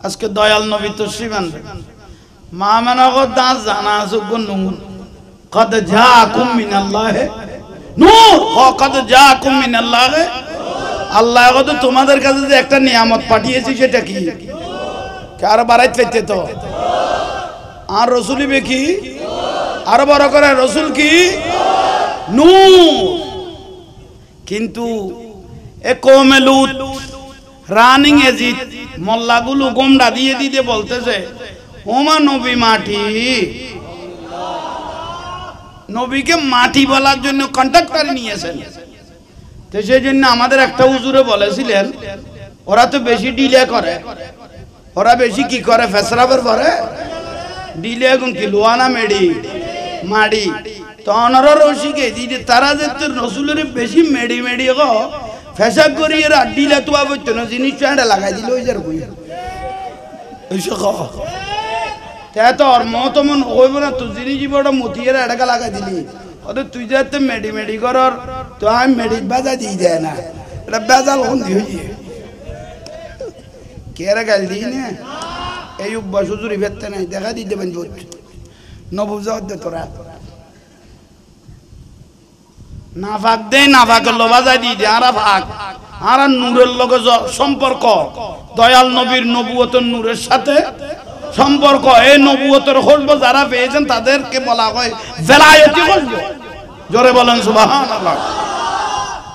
আজকে দয়াল নবী তো শিবান মামনা গো দাঁত জানা যোগ্য নূর কদ জাকুম মিনাল্লাহি নূর কদ জাকুম মিনাল্লাহি আল্লাহ কত তোমাদের কাছে যে একটা নিয়ামত পাঠিয়েছি সেটা কি কার বাড়াইতে চাইতে তো আর রসুলি কি আরো বড় করে রসুল কি নূর কিন্তু এ কওমে লূত রানিং এজিদ মোল্লাগুলো গোমড়া দিয়ে দিতে বলতেছে ওমা নবী মাটি নবীকে মাটি বলার জন্য কন্ট্রাক্টর নিয়েছেন তো সেই জন্য আমাদের একটা হুজুরে বলেছিলেন ওরা তো বেশি ডিলে করে ওরা বেশি কি করে ফেসরাবের পরে ডিলে এখন কি লোয়ানা মেডি মাডি তো অনরা রশিকে দিদি তারা যে রসুলের বেশি মেডি মেডি গো ফেসাব করি এরা ডিলে তো আবত্য না জিনিসটা এটা লাগাই দিল ওই যার কই ওইসব তে তো আর মতমন হইব না তো জিনিস বড় মতিয়ের এটাকে লাগাই দিলি ওদের তুই যাতে মেডি মেডি করার তো আমি মেডি বাজা দিয়ে দেয় না এটা বেজাল হন দিয়ে কেরা গাল দিই না এই অভ্যাস হুজুরি ভেততে নাই দেখা দিতে দেবেন বোধ নবুজাত দে তোরা না ভাগ দেয় না ভাগের লোবাজাই দিয়ে দে আরা ভাগ আরা নূরের লগে সম্পর্ক দয়াল নবীর নবুয়তের নূরের সাথে সম্পর্ক এই নবুয়তের খুশবু যারা পেয়েছেন তাদেরকে বলা হয় ভেলায়েতি খুশবু জোরে বলেন সুবহানাল্লাহ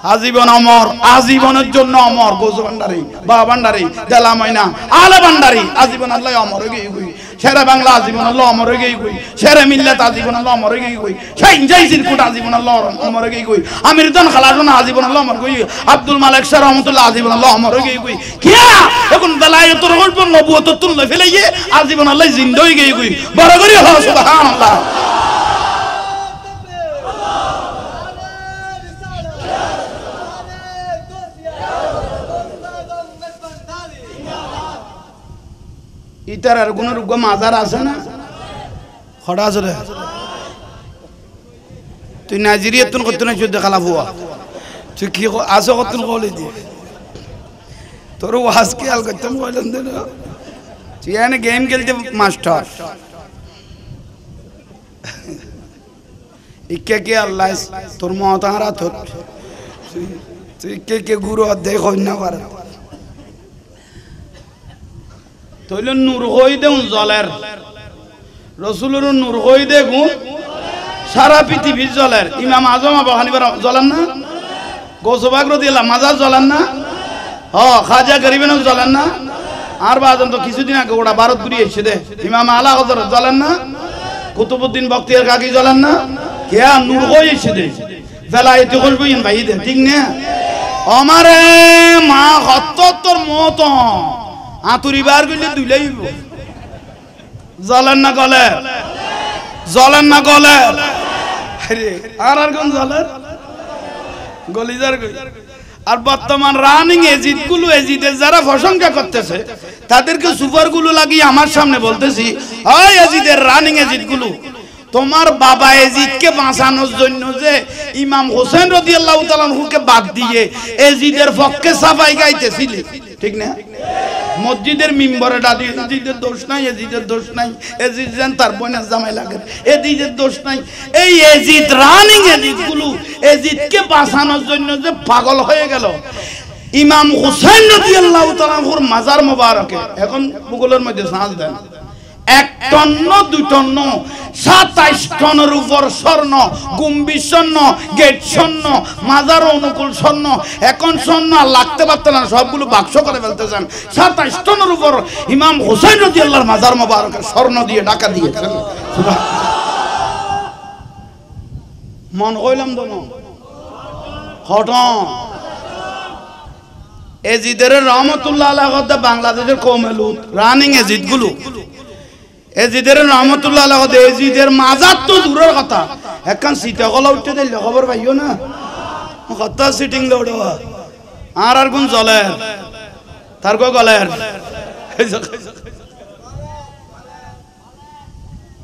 আজীবন অমর আজীবনের জন্য অমর গোজ ভান্ডারি বা ভান্ডারি দেলা ময়না আলে ভান্ডারি আজীবন আল্লাহ অমর হয়ে গই শেরে বাংলা আজীবন আল্লাহ অমর হয়ে গই শেরে মিল্লাত আজীবন আল্লাহ অমর হয়ে গই শাইন জাইসির কোট আজীবন আল্লাহ অমর হয়ে গই আমিরদান খালাজন আজীবন আল্লাহ অমর গই আব্দুল মালিক শাহ রহমাতুল্লাহ আজীবন আল্লাহ অমর হয়ে গই কিয়া এখন বেলায়েতের গল্প নবুয়ত তুললে ফেলাইয়ে আজীবন আল্লাহ জিন্দা হয়ে গই বড় করে হ সুবহানাল্লাহ ইতার আর কোন রোগ মাজার আছে না খড়া আছে তুই নাইজেরিয়া তুন করতে না যুদ্ধ খালা বুয়া তুই কি আসো কত কলে দি তোর ওয়াজ কি আল করতে কইলেন দে না তুই এনে গেম খেলতে মাস্টার ইকে কে আল্লাহ তোর মতারা তোর তুই কে গুরু অধ্যায় কই না পারে তইলে নূর হই দেউন জলের রসুলের নূর হই দেখুন সারা পৃথিবীর জলের ইমাম আজম আবু হানিফা জ্বলেন না গৌসবাগ রাদিয়াল্লাহু মাজার জ্বলেন না খাজা গরিবেন জ্বলেন না আর বাদন তো কিছুদিন আগে ওটা ভারত ঘুরিয়ে এসে দে ইমাম আলা হযরত জ্বলেন না কুতুবউদ্দিন বখতিয়ার কাকি জ্বলেন না কে নূর হই এসে দে বেলায়েতি খুশবু ইন ভাই দে ঠিক না আমারে মা হত্তর মত আতুরি বার গলে দুইলাইব জ্বলেন না গলে জ্বলেন না গলে আরে আর কোন জ্বলেন গলিজার গই আর বর্তমান রানিং এজিদ গুলো এজিদের যারা প্রশংসা করতেছে তাদেরকে সুপার গুলো লাগিয়ে আমার সামনে বলতেছি ওই এজিদের রানিং এজিদ গুলো তোমার বাবা এজিদকে বাঁচানোর জন্য যে ইমাম হোসেন রাদিয়াল্লাহু তাআলা আনহুকে বাদ দিয়ে এজিদের পক্ষে সাফাই গাইতেছিলে ঠিক না মসজিদের মিম্বরে দাঁড়িয়ে এজিদের দোষ নাই এজিদের দোষ নাই এজিদ যেন তার বোনের জামাই লাগে এজিদের দোষ নাই এই এজিদ রানিং এজিদ গুলো এজিদকে বাঁচানোর জন্য যে পাগল হয়ে গেল ইমাম হোসেন রাদিয়াল্লাহু তাআলা আনহুর মাজার মোবারকে এখন ভূগোলের মধ্যে সাজ দেন 1 টন 2 টন 27 টনের উপর স্বর্ণ গুম্বি স্বর্ণ গেট স্বর্ণ মাজার অনুকূল স্বর্ণ এখন স্বর্ণ আর লাগতে পারত না সবগুলো বাক্স করে ফেলতেছেন 27 টনের উপর ইমাম হোসেন রাদিয়াল্লাহু মাজার মোবারকে স্বর্ণ দিয়ে ঢাকা দিয়েছেন মন কইলাম দনো হটন এজিদের রহমতুল্লাহ আলাইহি বাংলাদেশের কওমে লূত রানিং এজিদ গুলো এজিদের রহমতুল্লাহ আলাইহি এজিদের মাজার তো দূরের কথা একখান সিটা গলা উঠতে দিলে খবর পাইও না কত সিটিং দৌড়ো আর কোন চলে তার কো গলে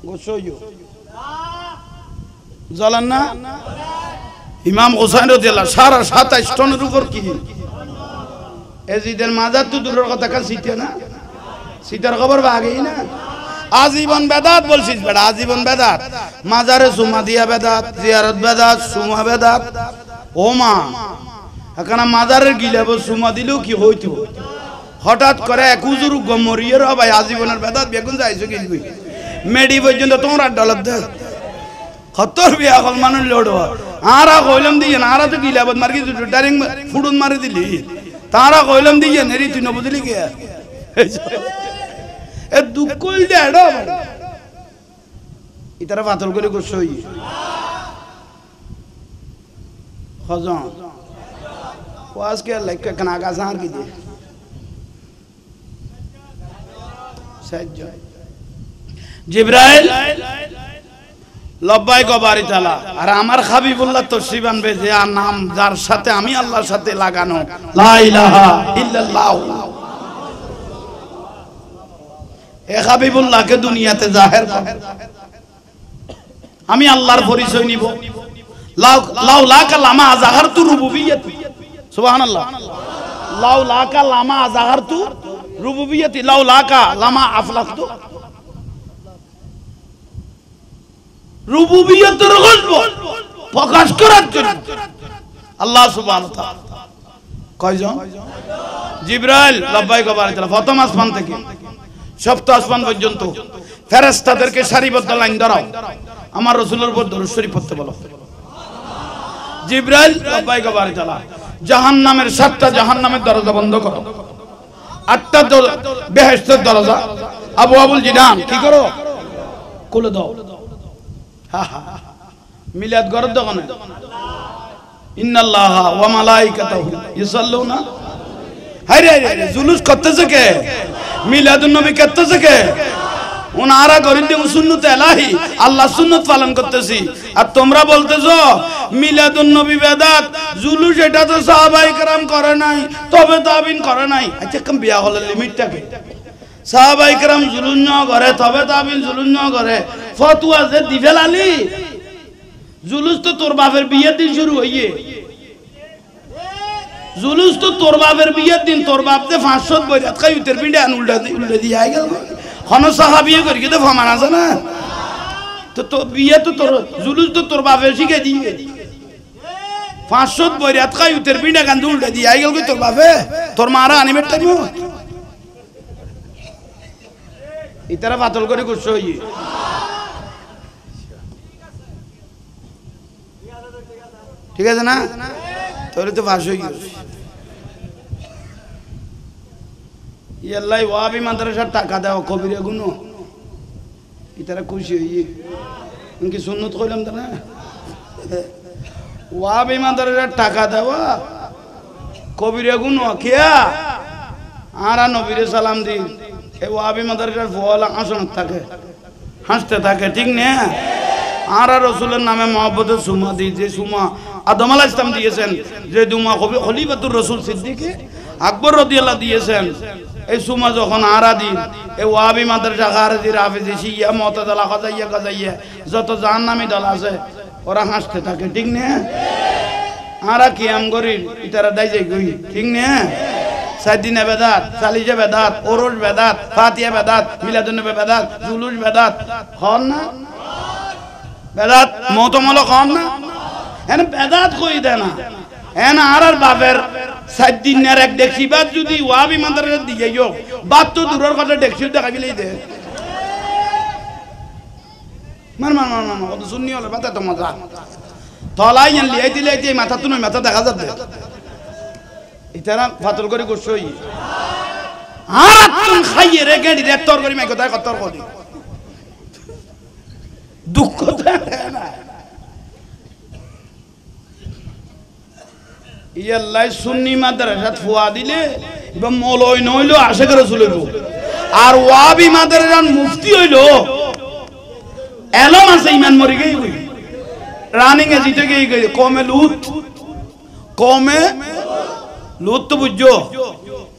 গোসইও জ্বলেন না ইমাম হোসেন রাদিয়াল্লাহু সারা 27 টনের উপর কি এজিদের মাজার তো দূরের কথা কাল সিটে না সিটার খবর আগেই না আজীবন বেদাত বলছিস বেটা আজীবন বেদাত মাজারে সুমা দিয়া বেদাত জিয়ারত বেদাত সুমা বেদাত ও মা এখানে মাজারের গিলাব সুমা দিলেও কি হইতো হঠাৎ করে এক হুজুর গমরিয়ের ভাই আজীবনের বেদাত বেগুন যাইছো কি মেডি পর্যন্ত তোমরা ডলার দে খতর বিয়া হল মানুষ লড়ো আরা কইলাম দিয়ে না আরা তো গিলাবত মার কি ডাইরেক্ট ফুডুন মারি দিলি তারা কইলাম দিয়ে নেরি তুই না বুঝলি কে এ দুঃখ কইল দে এডো ইতারা পাতল করে গোসই খজন ওয়াজ কে লাইক কানা গাজার কি দে সাজ্জ জিবরাইল লব্বাইক বাড়ি তালা আর আমার হাবিবুল্লাহ তশরিফ আনবে যে আর নাম যার সাথে আমি আল্লাহর সাথে লাগানো লা ইলাহা ইল্লাল্লাহ এ হাবিবুল্লাহকে দুনিয়াতে জাহের কর আমি আল্লাহর পরিচয় নিব লাউ লাকা লামা জাহারতু রুবুবিয়্যাতি সুবহানাল্লাহ লাউ লাকা লামা জাহারতু রুবুবিয়্যাতি লাউ লাকা লামা আফলাকতু রুবুবিয়তের গল্প প্রকাশ করার জন্য আল্লাহ সুবহানাহু ওয়া তাআলা কয়জন জিবরাইল লব্বাইক বাড়ি তাআলা প্রথম আসমান থেকে সপ্তম আসমান পর্যন্ত ফেরেশতাদেরকে সারিবদ্ধ লাইন দাঁড়াও আমার রাসূলের উপর দরুদ শরীফ পড়তে বলো জিবরাইল লব্বাইক বাড়ি তাআলা জাহান্নামের 7টা জাহান্নামের দরজা বন্ধ করো 8টা বেহেশতের দরজা আবু আবুল জিনান কি করো খুলে দাও মিলাদ গরদ দোকানে ইন্নাল্লাহা ওয়া মালাইকাতাহু ইউসাল্লুনা হায় রে জুলুস করতেছে কে মিলাদুন নবী করতেছে কে ওনারা করেন যে সুন্নাত ইলাহি আল্লাহ সুন্নাত পালন করতেছি আর তোমরা বলতেছো মিলাদুন নবী বেদাত জুলুস এটা তো সাহাবায়ে কেরাম করে নাই তবে তাবিন করে নাই আচ্ছা কম বিয়া হল লিমিটটা কি সাহাবায়ে কেরাম জুলুস না করে তবে তাবিন জুলুস না করে ফতোয়া যে দিবেল আলী জুলুস তো তোর বাপের বিয়ের দিন শুরু হইয়ে জুলুস তো তোর বাপের বিয়ের দিন তোর বাপ যে 500 বইরাত খাই উত্তর পিন্ডে আন উল্টা দিয়ে আই গেল কোন সাহাবিয়ে করি তো ফমান আছে না তো তো বিয়ে তো তোর জুলুস তো তোর বাপের শিখে দিবে 500 বইরাত খাই উত্তর পিন্ডে কান উল্টা দিয়ে আই গেল তোর বাপে তোর মারা আনিবে টাইম ইতারা বাতল করে গুছো হই ঠিক আছে না তোরে তো ভাষ হয়ে গেছে ইয়াল্লাই ওয়াবি মাদ্রাসার টাকা দাও কবিরে গুনো ইতারা খুশি হইয়ে কি সুন্নত কইলাম না ওয়াবি মাদ্রাসার টাকা দেওয়া কবিরে গুনো কিয়া আরা নবীরে সালাম দি এই ওয়াবি মাদ্রাসার ফল আসন থাকে হাসতে থাকে ঠিক না আর রাসূলের নামে মহব্বতের সুমা দি যে সুমা আদম আলাইহিস সালাম দিয়েছেন যে দুমা খলিফাতুর রাসূল সিদ্দিক আকবর রাদিয়াল্লাহু দিয়েছেন এই সুমা যখন আরা দিন এই ওয়াবি মাদ্রাসা খারেজি রাফিজি শিয়া মুতাজিলা কাজাইয়া যত জাহান্নামী দল আছে ওরা হাসতে থাকে ঠিক না আরা কিয়াম করি ইতারা দাই যাই কই ঠিক না সাইদিনে বেদাত সালিজে বেদাত ওরস বেদাত ফাতিহা বেদাত মিলাদুন নবী বেদাত জুলুস বেদাত হন না বেদাত মতমল কম না এনে বেদাত কই দে না এনে আর বাপের 7 দিনের এক দেখি বাদ যদি ওয়াবি মাদ্রাসা দিয়ে যোগ বাদ তো দূরের কথা দেখছি দেখাবিলেই দে মান কত শুননি হলে বাতা তো মজা তলাই লিয়াই দিলে এই মাথা তো নয় মাথা দেখা যাবে ইতারা ফাতল করে গোসই আর তুম খাইয়ে রে গেড়ি রে তোর করি মাই কথা কতর করি দুঃখ না ইয়াল্লাই সুন্নি মাদ্রাসাত ফুয়া দিলে বা মৌলই নইলো আশেক রাসূল হইব আর ওয়াবি মাদ্রাসার মুফতি হইলো এলম আছে ইমান মরি গই রানিং এ জিতে গিয়ে কমে লুত তো বুঝছো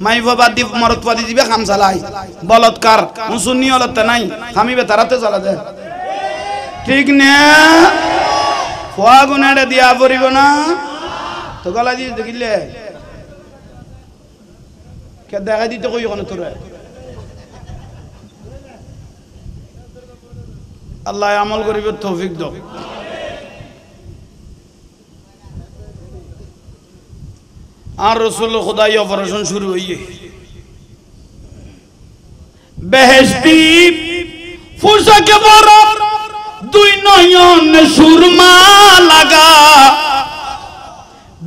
মাই বাবা দি মরতবাদি দিবে খাম চালাই বলৎকার মুসুন্নি হলত নাই আমি বেতারাতে চালা দে ঠিক না ফুয়া গুনাটা দিয়া পড়িব না তো গলা দিয়ে দেখিলে কে দেখা দিতে কই ওখানে তোরা আল্লাহ আমল করিব তৌফিক দাও আর রাসূল খুদাই অপারেশন শুরু হইয়ে বেহেশতি ফুরসাকে বড় দুই নয়ন সুরমা লাগা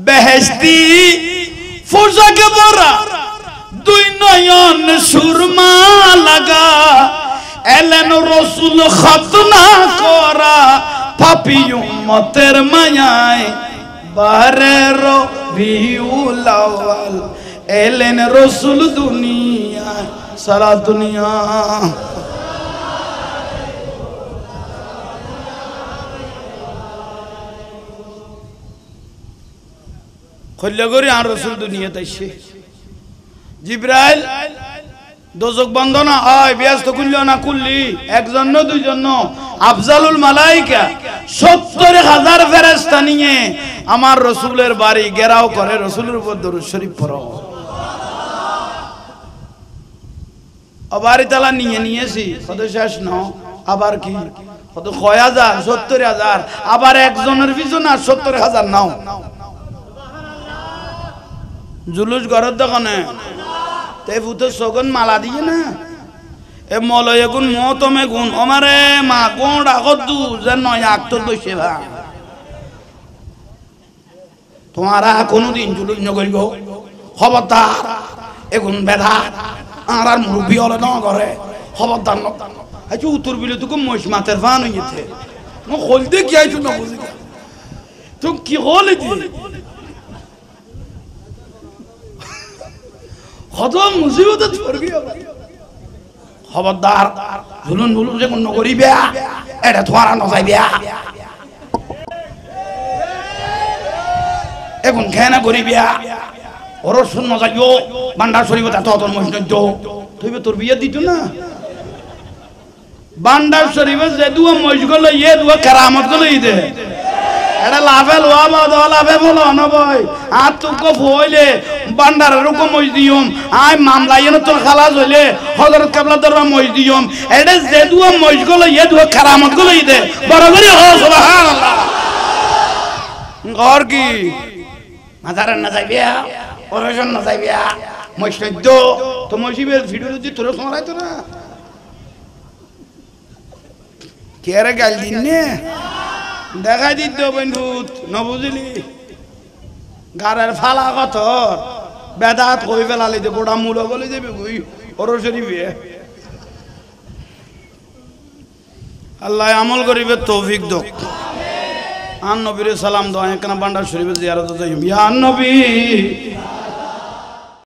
বেহেশতি ফুরসাকে বড় দুই নয়ন সুরমা লাগা এলেন রাসূল খতনা করা পাপী উম্মতের মায়ায় বারে রবিউল আউয়াল এলেন রাসূল দুনিয়া সারা দুনিয়া কল্লা করে আর রাসূল দুনিয়াতে আসে জিবরাইল দোজক বন্ধ না হয় ব্যস্ত করল না করলি একজন না দুইজন না আফজালুল মালাইকা ৭০,০০০ ফেরেশতা নিয়ে আমার রাসূলের বাড়ি ঘেরাও করে রাসূলের উপর দরুদ শরীফ পড়ো আবার তালা নিয়েছি কত শেষ ন আবার কি কত ৬০০০ ৭০,০০০ আবার একজনের পিছনে ৭০,০০০ নাও জুলুস ঘরের দোকানে তে ফুতে সগন মালা দিয়ে না এ মলয় গুণ মতমে গুণ আমারে মা গুণ রাখত দু যে নয় আক্তর বসে ভা তোমারা কোনোদিন জুলুস নকরিব খবরদার এগুন বেধা আর মুরব্বী হলে ন করে খবরদার ন আচ্ছা উত্তর বিলে তোকে মহিষ মাতের ফান হইতে হলতে কি আইছো না বুঝি তুমি কি হলে দি কত মুসিবতে পড়বি খবরদার জুলুন জুলুন যে কোন করিবে এটা তোমারা নজাইবে এখন খেনা করিবে ওর শুন নজাইও বান্ডার শরীফ তা তোর মসজিদ তুই তোর বিয়ে দিত না বান্ডার শরীফে যে দুয়া মসজিদ গলে ইয়ে দুয়া কেরামত গলে দে এটা লাভে লোয়া বাদ লাভে বলো না ভাই আর তোকে ভইলে বান্ডারের রকম মসজিদিয়ম আই মামলা ইয়ে তোর খালাস হইলে হযরত কাবলা দরবা মসজিদিয়ম এটা যে দুয়া মসজিদ গলে ইয়ে দুয়া কেরামত গলে দে বড় করে হ সুবহানাল্লাহ ঘর কি মাজারে না যাইবিয়া অপারেশন না যাইবিয়া মসজিদ তো মসজিদের ভিডিও দি তোর শোনাইতো না কেরে গাল দিন নে দেখাই দিত বন্ধু ন বুঝলি গারের ফালা কত বেদাত কই ফেলালি যে গোড়া মূল বলে যাবে ওই ওর শরীফে আল্লাহ আমল করিবে তৌফিক দাও আন নবীর সালাম দাও একখানা বান্ডার শরীফে জিয়ারত যাই ইয়া নবী